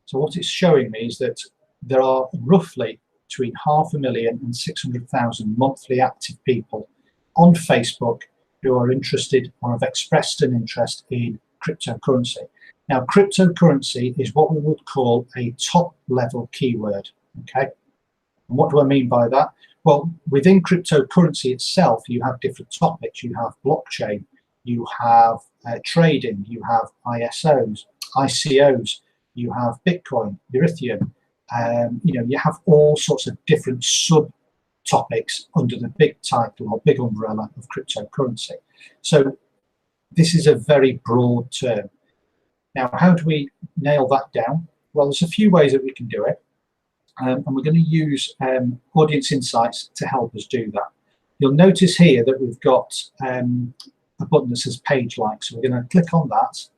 So what it's showing me is that there are roughly between 500,000 and 600,000 monthly active people on Facebook who are interested or have expressed an interest in cryptocurrency. Now, cryptocurrency is what we would call a top-level keyword, okay? And what do I mean by that? Well, within cryptocurrency itself, you have different topics. You have blockchain, you have trading, you have ICOs, you have Bitcoin, Ethereum. You have all sorts of different subtopics under the big title or big umbrella of cryptocurrency. So this is a very broad term. Now, how do we nail that down? Well, there's a few ways that we can do it. And we're going to use audience insights to help us do that. You'll notice here that we've got a button that says page like. So we're going to click on that.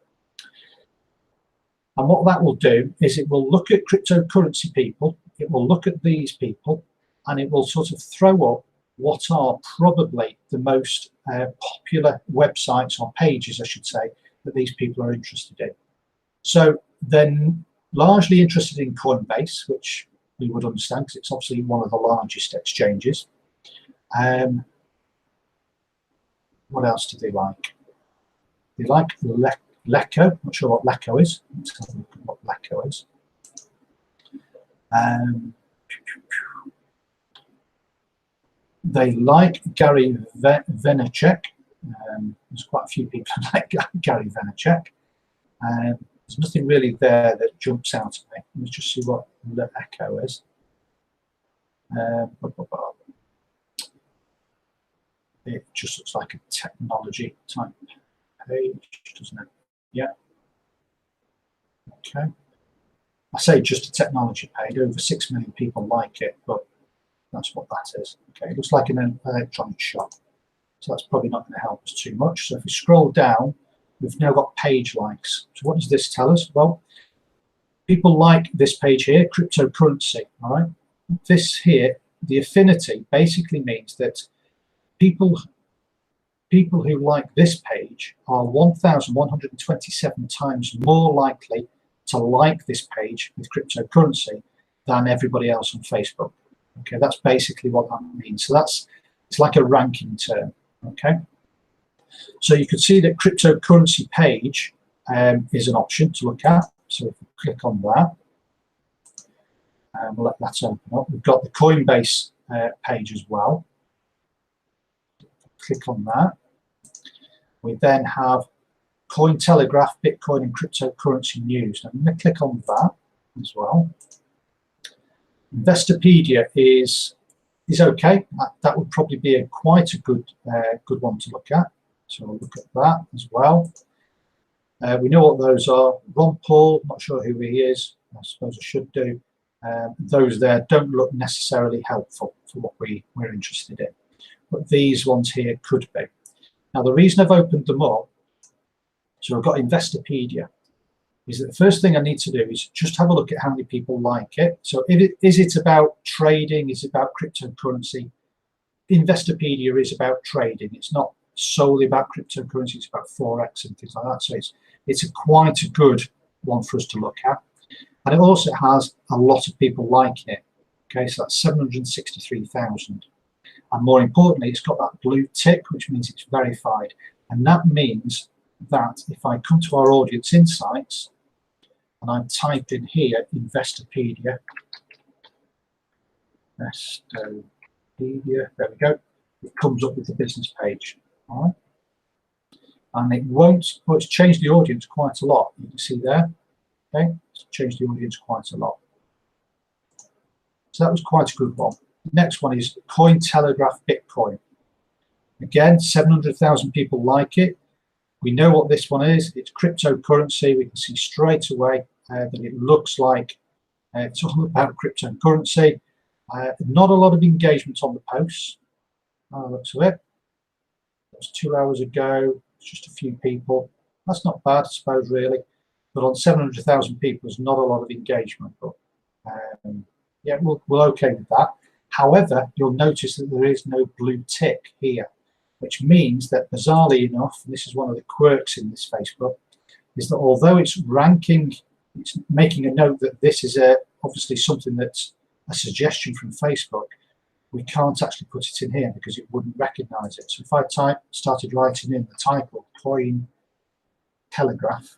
And what that will do is it will look at cryptocurrency people, it will look at these people, and it will sort of throw up what are probably the most popular websites or pages, I should say, that these people are interested in. So then largely interested in Coinbase, which we would understand because it's obviously one of the largest exchanges. What else do they like? They like Leco. Not sure what Leco is. Let's have a look at what Leco is. They like Gary Vaynerchuk. There's quite a few people who like Gary Vaynerchuk. There's nothing really there that jumps out at me. Let's just see what the echo is. It just looks like a technology type page, doesn't it? Yeah. Okay. I say just a technology page. Over 6 million people like it, but that's what that is. Okay. It looks like an electronic shop. So that's probably not going to help us too much. So if we scroll down, we've now got page likes. So what does this tell us? Well, people like this page here, cryptocurrency. All right. This here, the affinity basically means that people who like this page are 1,127 times more likely to like this page with cryptocurrency than everybody else on Facebook. Okay, that's basically what that means. So it's like a ranking term. Okay, so you can see that cryptocurrency page is an option to look at. So if we click on that, We'll let that open up. We've got the Coinbase page as well. Click on that. We then have Cointelegraph, Bitcoin and cryptocurrency news. I'm going to click on that as well. Investopedia is okay. That would probably be quite a good one to look at. So we'll look at that as well. We know what those are. Ron Paul, not sure who he is. I suppose I should do. Those there don't look necessarily helpful for what we're interested in. But these ones here could be. Now, the reason I've opened them up, so I've got Investopedia, is that the first thing I need to do is just have a look at how many people like it. So is it about trading? Is it about cryptocurrency? Investopedia is about trading. It's not solely about cryptocurrency. It's about Forex and things like that. So it's quite a good one for us to look at. And it also has a lot of people liking it. Okay, so that's 763,000. And more importantly, it's got that blue tick, which means it's verified. And that means that if I come to our audience insights and I type in here Investopedia, there we go, it comes up with the business page. All right. And it won't, well, it's changed the audience quite a lot. You can see there, okay, it's changed the audience quite a lot. So that was quite a good one. Next one is Cointelegraph Bitcoin. Again, 700,000 people like it. We know what this one is. It's cryptocurrency. We can see straight away that it looks like it's all about cryptocurrency. Not a lot of engagement on the posts. Looks of it. That was 2 hours ago. It's just a few people. That's not bad, I suppose, really. But on 700,000 people, there's not a lot of engagement. But yeah, we're okay with that. However, you'll notice that there is no blue tick here, which means that, bizarrely enough, and this is one of the quirks in this Facebook, is that although it's ranking, it's making a note that this is obviously something that's a suggestion from Facebook, we can't actually put it in here because it wouldn't recognize it. So if I started writing in the title, Coin Telegraph,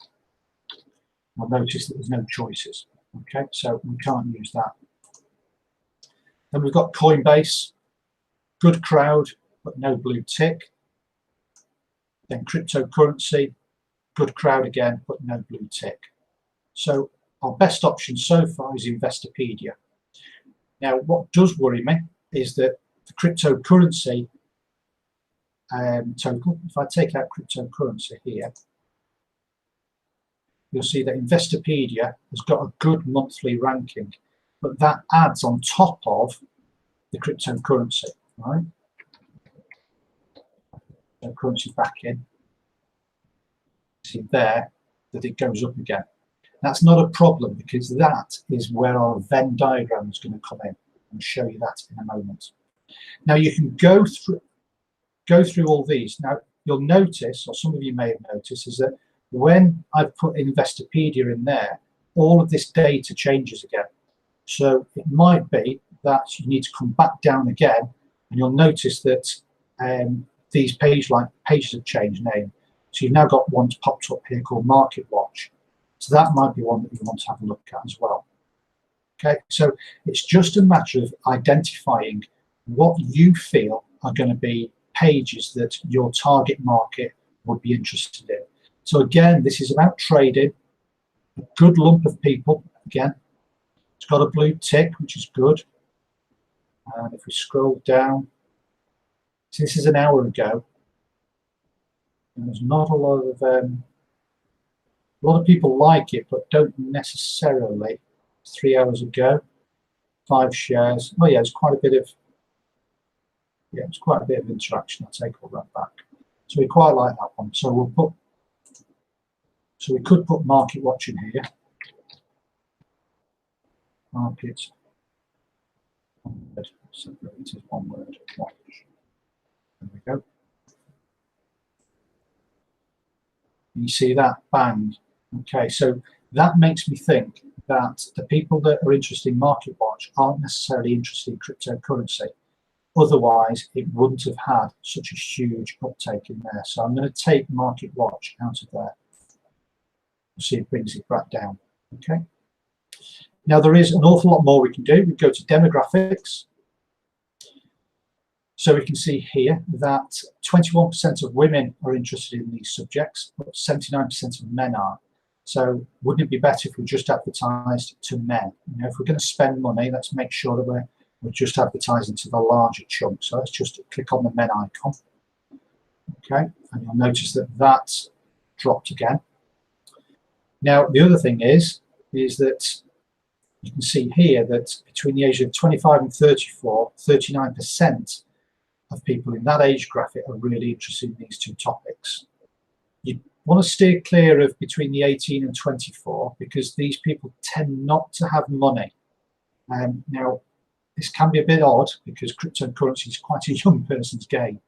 you'll notice that there's no choices. Okay, so we can't use that. Then we've got Coinbase, good crowd, but no blue tick. Then cryptocurrency, good crowd again, but no blue tick. So our best option so far is Investopedia. Now, what does worry me is that the cryptocurrency total, if I take out cryptocurrency here, you'll see that Investopedia has got a good monthly ranking, but that adds on top of the cryptocurrency, right? So currency back in. See there that it goes up again. That's not a problem because that is where our Venn diagram is going to come in. I'll show you that in a moment. Now you can go through all these. Now you'll notice, or some of you may have noticed, is that when I've put Investopedia in there, all of this data changes again. So it might be that you need to come back down again, and you'll notice that these pages have changed name. So you've now got one popped up here called Market Watch. So that might be one that you want to have a look at as well. Okay, so it's just a matter of identifying what you feel are going to be pages that your target market would be interested in. So again, this is about trading. A good lump of people, again, it's got a blue tick, which is good. And if we scroll down, so this is an hour ago, and there's not a lot of people like it, but don't necessarily. 3 hours ago, 5 shares. Oh yeah, it's quite a bit of interaction. I'll take all that back. So we quite like that one. So we could put Market Watch in here. Market. Separated one word. Watch. There we go. You see that? Bang. Okay, so that makes me think that the people that are interested in Market Watch aren't necessarily interested in cryptocurrency. Otherwise, it wouldn't have had such a huge uptake in there. So I'm going to take Market Watch out of there. See, it brings it back down. Okay. Now, there is an awful lot more we can do. We go to demographics. So we can see here that 21% of women are interested in these subjects, but 79% of men are. So wouldn't it be better if we just advertised to men? You know, if we're going to spend money, let's make sure that we're just advertising to the larger chunk. So let's just click on the men icon. Okay, and you'll notice that that's dropped again. Now, the other thing is that you can see here that between the age of 25 and 34, 39% of people in that age graphic are really interested in these two topics. You want to steer clear of between the 18 and 24 because these people tend not to have money. Now, this can be a bit odd because cryptocurrency is quite a young person's game,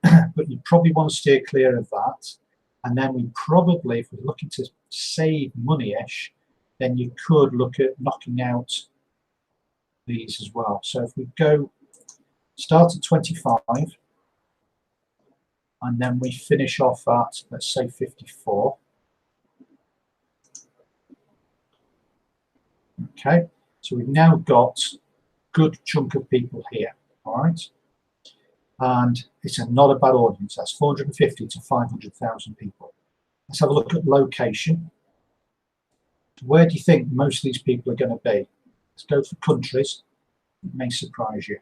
but you probably want to steer clear of that. And then we probably, if we're looking to save money-ish, then you could look at knocking out these as well. So if we go start at 25 and then we finish off at, let's say, 54. Okay, so we've now got a good chunk of people here, all right? And it's not a bad audience. That's 450 to 500,000 people. Let's have a look at location. Where do you think most of these people are going to be? Let's go for countries. It may surprise you.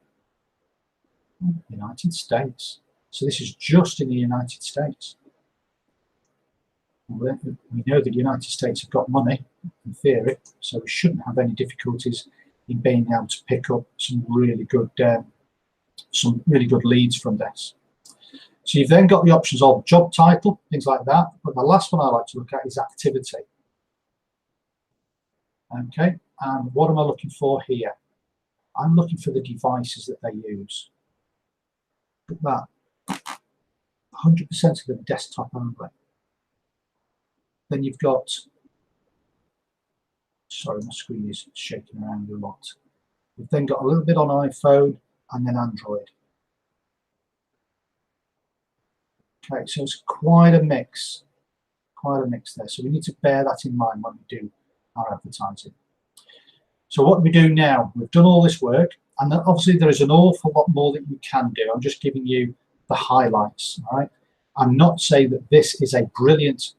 United States. So this is just in the United States. We know that the United States have got money, in theory, so we shouldn't have any difficulties in being able to pick up some really good leads from this. So you've then got the options of job title, things like that. But the last one I like to look at is activity. Okay, and what am I looking for here? I'm looking for the devices that they use. Look at that. 100% of them desktop only. Then you've got, sorry, my screen is shaking around a lot. We've then got a little bit on iPhone and then Android. Okay, so it's quite a mix there. So we need to bear that in mind when we do our advertising. So what do we do now? We've done all this work, and obviously there is an awful lot more that you can do. I'm just giving you the highlights, all right? I'm not saying that this is a brilliant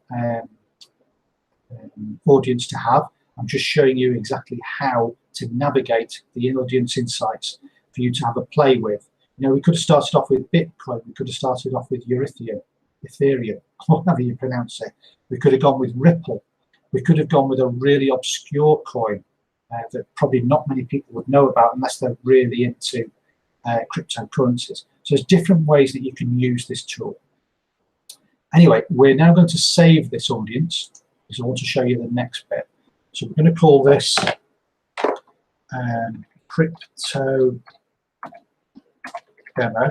audience to have. I'm just showing you exactly how to navigate the audience insights for you to have a play with. You know, we could have started off with Bitcoin, we could have started off with Ethereum, whatever you pronounce it. We could have gone with Ripple. We could have gone with a really obscure coin that probably not many people would know about unless they're really into cryptocurrencies. So there's different ways that you can use this tool. Anyway, we're now going to save this audience because I want to show you the next bit. So we're going to call this crypto demo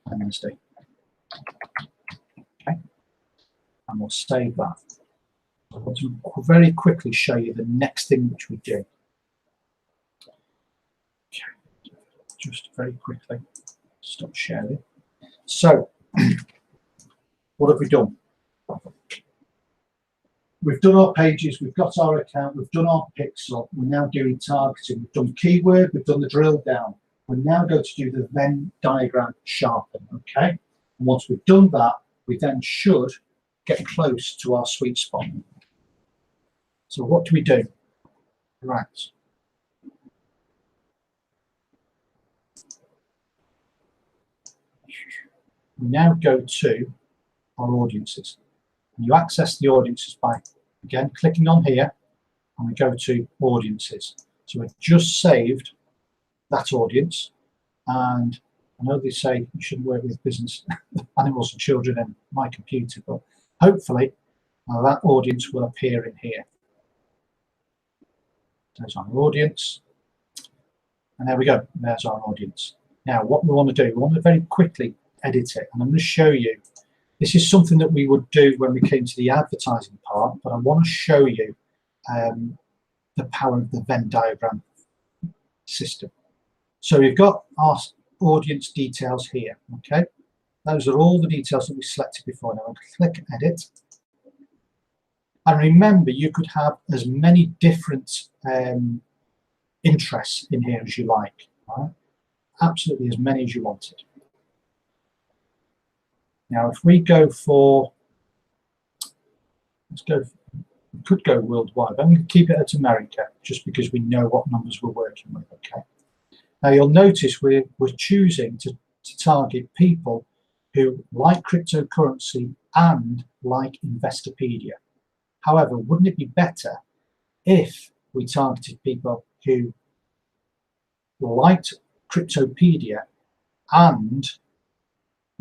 Wednesday. Okay, and we'll save that. I want to very quickly show you the next thing which we do. Okay, just very quickly stop sharing. So, what have we done? We've done our pages, we've got our account, we've done our pixel, we're now doing targeting, we've done keyword, we've done the drill down. We're now going to do the Venn diagram sharpen, okay? And once we've done that, we then should get close to our sweet spot. So what do we do? Right. We now go to our audiences. And you access the audiences by, again, clicking on here, and we go to audiences. So we've just saved that audience, and I know they say you shouldn't work with business animals and children in my computer, but hopefully that audience will appear in here. There's our audience, and there we go, there's our audience. Now what we want to do, we want to very quickly edit it, and I'm going to show you. This is something that we would do when we came to the advertising part, but I want to show you the power of the Venn diagram system. So we've got our audience details here, okay? Those are all the details that we selected before. Now I'll click Edit. And remember, you could have as many different interests in here as you like, right? Absolutely as many as you wanted. Now, if we go for, we could go worldwide. I'm going to keep it at America just because we know what numbers we're working with, okay? Now, you'll notice we're choosing to target people who like cryptocurrency and like Investopedia. However, wouldn't it be better if we targeted people who liked Cryptopedia and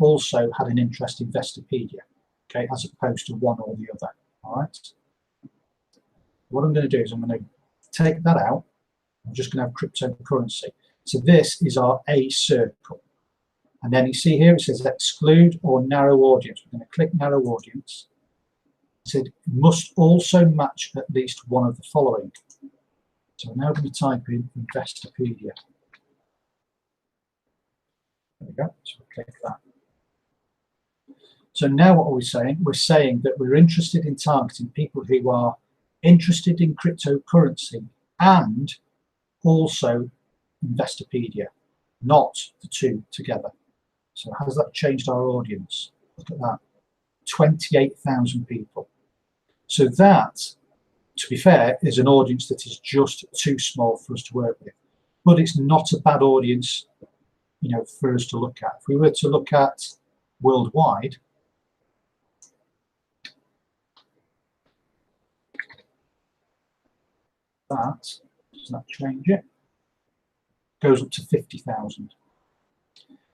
also had an interest in Investopedia, okay, as opposed to one or the other, all right? What I'm going to do is I'm going to take that out. I'm just going to have cryptocurrency. So this is our A circle. And then you see here it says exclude or narrow audience. We're going to click narrow audience. It said must also match at least one of the following. So we're now going to type in Investopedia. There we go. So we'll click that. So now what are we saying? We're saying that we're interested in targeting people who are interested in cryptocurrency and also Investopedia, not the two together. So has that changed our audience? Look at that, 28,000 people. So that, to be fair, is an audience that is just too small for us to work with. But it's not a bad audience, you know, for us to look at. If we were to look at worldwide, that, does that change it? Goes up to 50,000.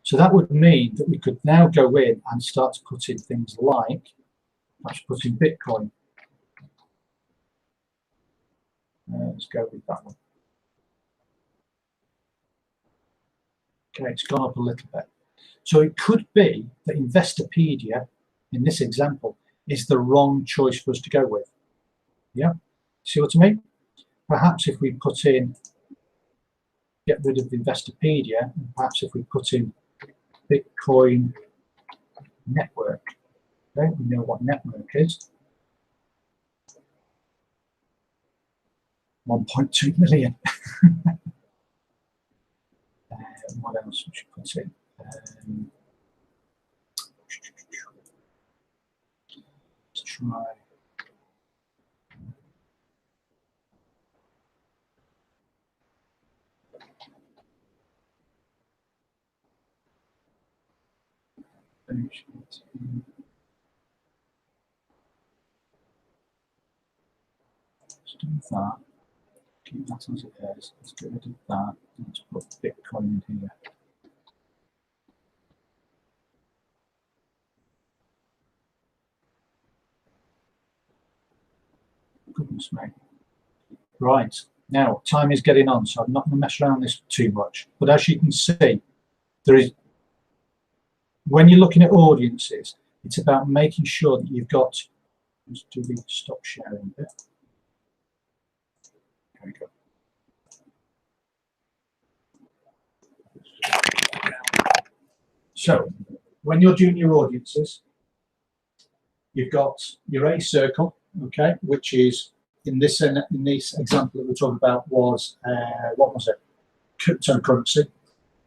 So that would mean that we could now go in and start to put in things like, let's put in Bitcoin. Let's go with that one. Okay, it's gone up a little bit. So it could be that Investopedia, in this example, is the wrong choice for us to go with. Yeah, see what I mean? Perhaps if we put in, get rid of the Investopedia, and perhaps if we put in Bitcoin network, okay, we know what network is. 1.2 million. What else we should put in? Let's try. Let's do that. Keep that as it is. Let's get rid of that. Let's put Bitcoin in here. Goodness me. Right, now time is getting on, so I'm not going to mess around this too much. But as you can see, there is, when you're looking at audiences, it's about making sure that you've got, let's do the stop sharing bit. There we go. So when you're doing your audiences, you've got your A circle, okay, which is in this example that we're talking about was what was it? Cryptocurrency.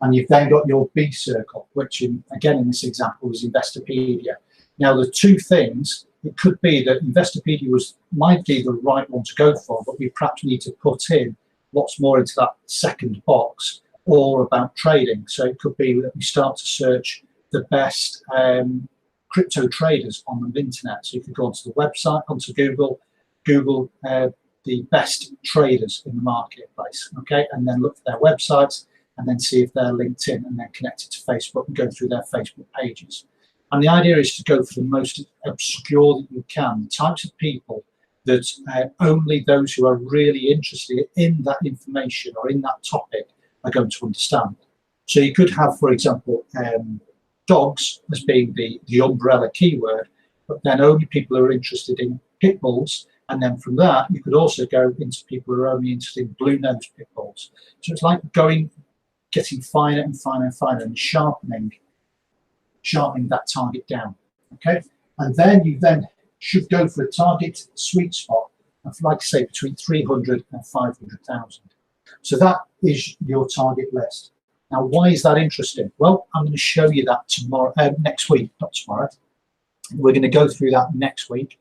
And you've then got your B circle, which again in this example is Investopedia. Now the two things, it could be that Investopedia might be the right one to go for, but we perhaps need to put in lots more into that second box, or about trading. So it could be that we start to search the best crypto traders on the internet. So you could go onto the website, onto Google the best traders in the marketplace, okay, and then look for their websites and then see if they're linked in and then connected to Facebook and go through their Facebook pages. And the idea is to go for the most obscure that you can, the types of people that only those who are really interested in that information or in that topic are going to understand. So you could have, for example, dogs as being the umbrella keyword, but then only people who are interested in pit bulls. And then from that, you could also go into people who are only interested in blue-nosed pit bulls. So it's like getting finer and finer and finer and sharpening that target down. Okay, and then you should go for a target sweet spot of, like I say, between 300 and 500,000. So that is your target list. Now, why is that interesting? Well, I'm going to show you that tomorrow, next week, not tomorrow. We're going to go through that next week.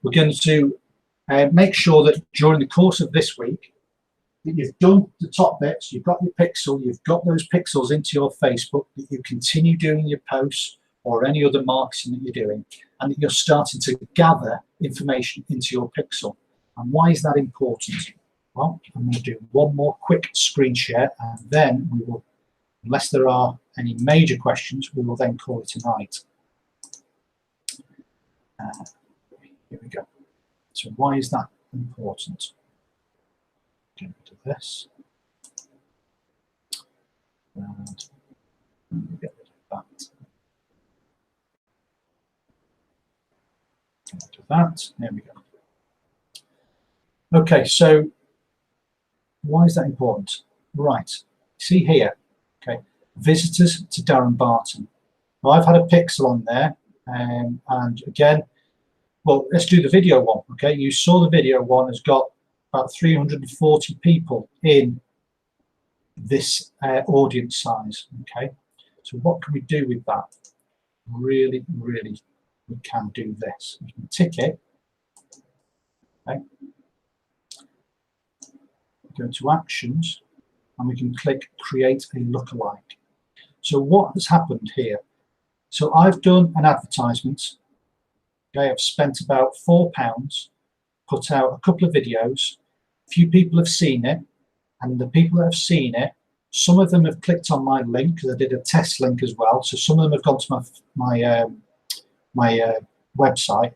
We're going to make sure that during the course of this week, that you've done the top bits, you've got your pixel, you've got those pixels into your Facebook, that you continue doing your posts or any other marketing that you're doing, and that you're starting to gather information into your pixel. And why is that important? Well, I'm going to do one more quick screen share, and then we will, unless there are any major questions, we will then call it a night. Here we go. So why is that important? Get rid of this. And get rid of that. Get rid of that. There we go. Okay, so why is that important? Right. See here. Okay. Visitors to Darren Barton. Now, I've had a pixel on there, and again, well, let's do the video one. Okay, you saw the video one has got about 340 people in this audience size. Okay, so what can we do with that? Really, we can do this. We can tick it. Okay, go to actions, and we can click create a lookalike. So what has happened here? So I've done an advertisement. Okay, I've spent about £4, put out a couple of videos. A few people have seen it, and the people that have seen it, some of them have clicked on my link, because I did a test link as well. So some of them have gone to my website.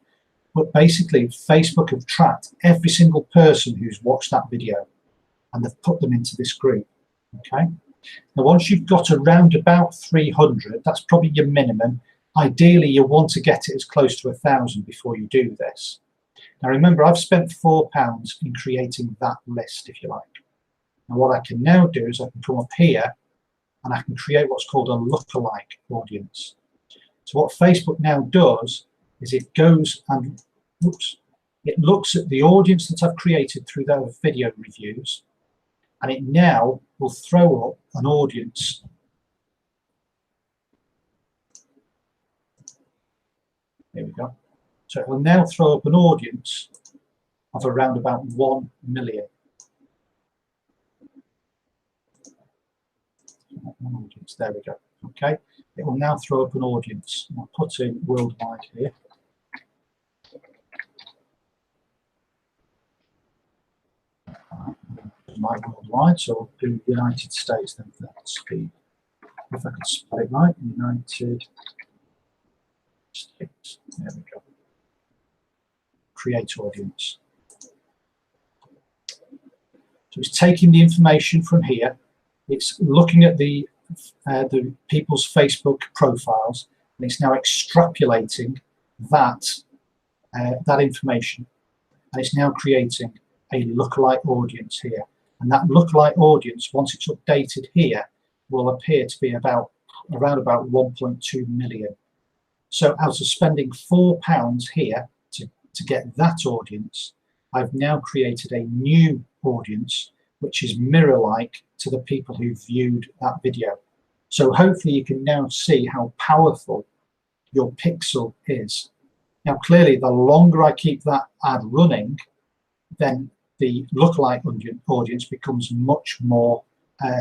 But basically, Facebook have tracked every single person who's watched that video, and they've put them into this group. Okay. Now, once you've got around about 300, that's probably your minimum. Ideally, you want to get it as close to 1,000 before you do this. Now, remember, I've spent £4 in creating that list, if you like. Now, what I can now do is I can come up here and I can create what's called a lookalike audience. So what Facebook now does is it goes and it looks at the audience that I've created through those video reviews, and it now will throw up an audience. There we go. So it will now throw up an audience of around about 1 million. There we go. Okay. It will now throw up an audience. I'll put in worldwide here. My worldwide, so I'll do United States then for that speed. If I can spell it right, United States. There we go. Create audience. So it's taking the information from here. It's looking at the people's Facebook profiles, and it's now extrapolating that that information, and it's now creating a lookalike audience here. And that lookalike audience, once it's updated here, will appear to be around about 1.2 million. So out of spending £4 here to get that audience, I've now created a new audience which is mirror-like to the people who viewed that video. So hopefully you can now see how powerful your pixel is. Now clearly, the longer I keep that ad running, then the lookalike audience becomes much more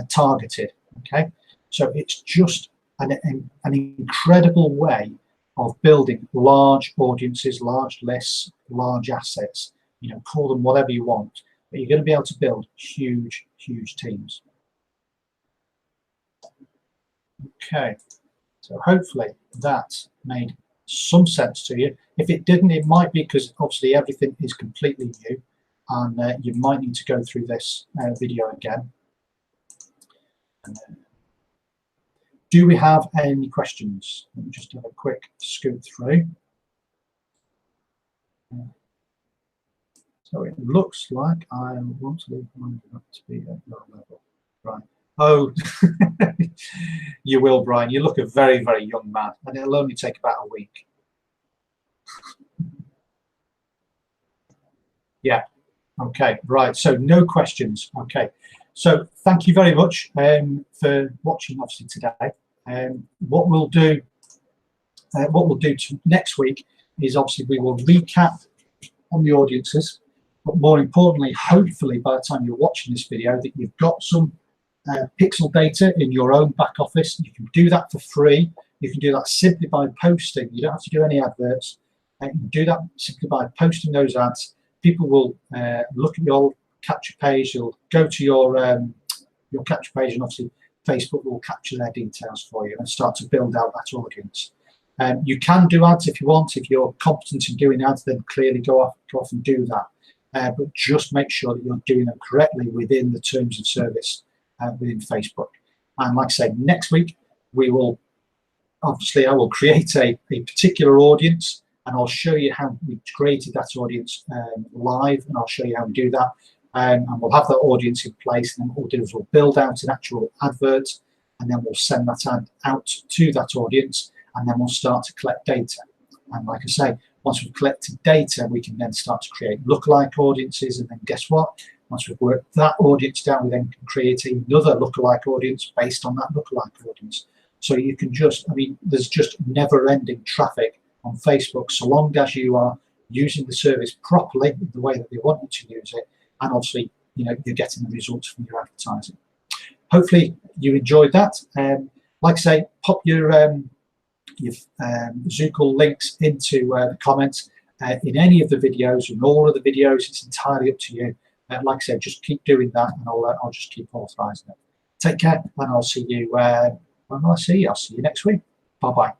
targeted. Okay, so it's just an incredible way of building large audiences, large lists, large assets. You know, call them whatever you want, but you're going to be able to build huge teams. Okay, so hopefully that made some sense to you. If it didn't, it might be because obviously everything is completely new, and you might need to go through this video again. Do we have any questions? Let me just have a quick scoot through. So it looks like I want to leave mine up to be at your level. Right. Oh, you will, Brian. You look a very young man, and it'll only take about a week. Yeah. Okay. Right. So no questions. Okay. So thank you very much for watching, obviously, today. What we'll do next week is obviously we will recap on the audiences, but more importantly, hopefully by the time you're watching this video, that you've got some pixel data in your own back office. You can do that for free. You can do that simply by posting. You don't have to do any adverts. You can do that simply by posting those ads. People will look at your capture page. You'll go to your capture page, and obviously Facebook will capture their details for you and start to build out that audience. You can do ads if you want. If you're competent in doing ads, then clearly go off and do that. But just make sure that you're doing them correctly within the terms of service within Facebook. And like I say, next week we will obviously I will create a particular audience, and I'll show you how we created that audience live, and I'll show you how we do that. And we'll have that audience in place, and then what we'll do is we'll build out an actual advert, and then we'll send that ad out to that audience, and then we'll start to collect data. And like I say, once we've collected data, we can then start to create lookalike audiences, and then guess what? Once we've worked that audience down, we then can create another lookalike audience based on that lookalike audience. So you can just, I mean, there's just never-ending traffic on Facebook, so long as you are using the service properly, the way that they want you to use it, and obviously, you know, you're getting the results from your advertising. Hopefully, you enjoyed that. Like I say, pop your Zukul links into the comments in any of the videos, and all of the videos. It's entirely up to you. Like I said, just keep doing that, and I'll just keep authorising it. Take care, and I'll see you when I see you. I'll see you next week. Bye bye.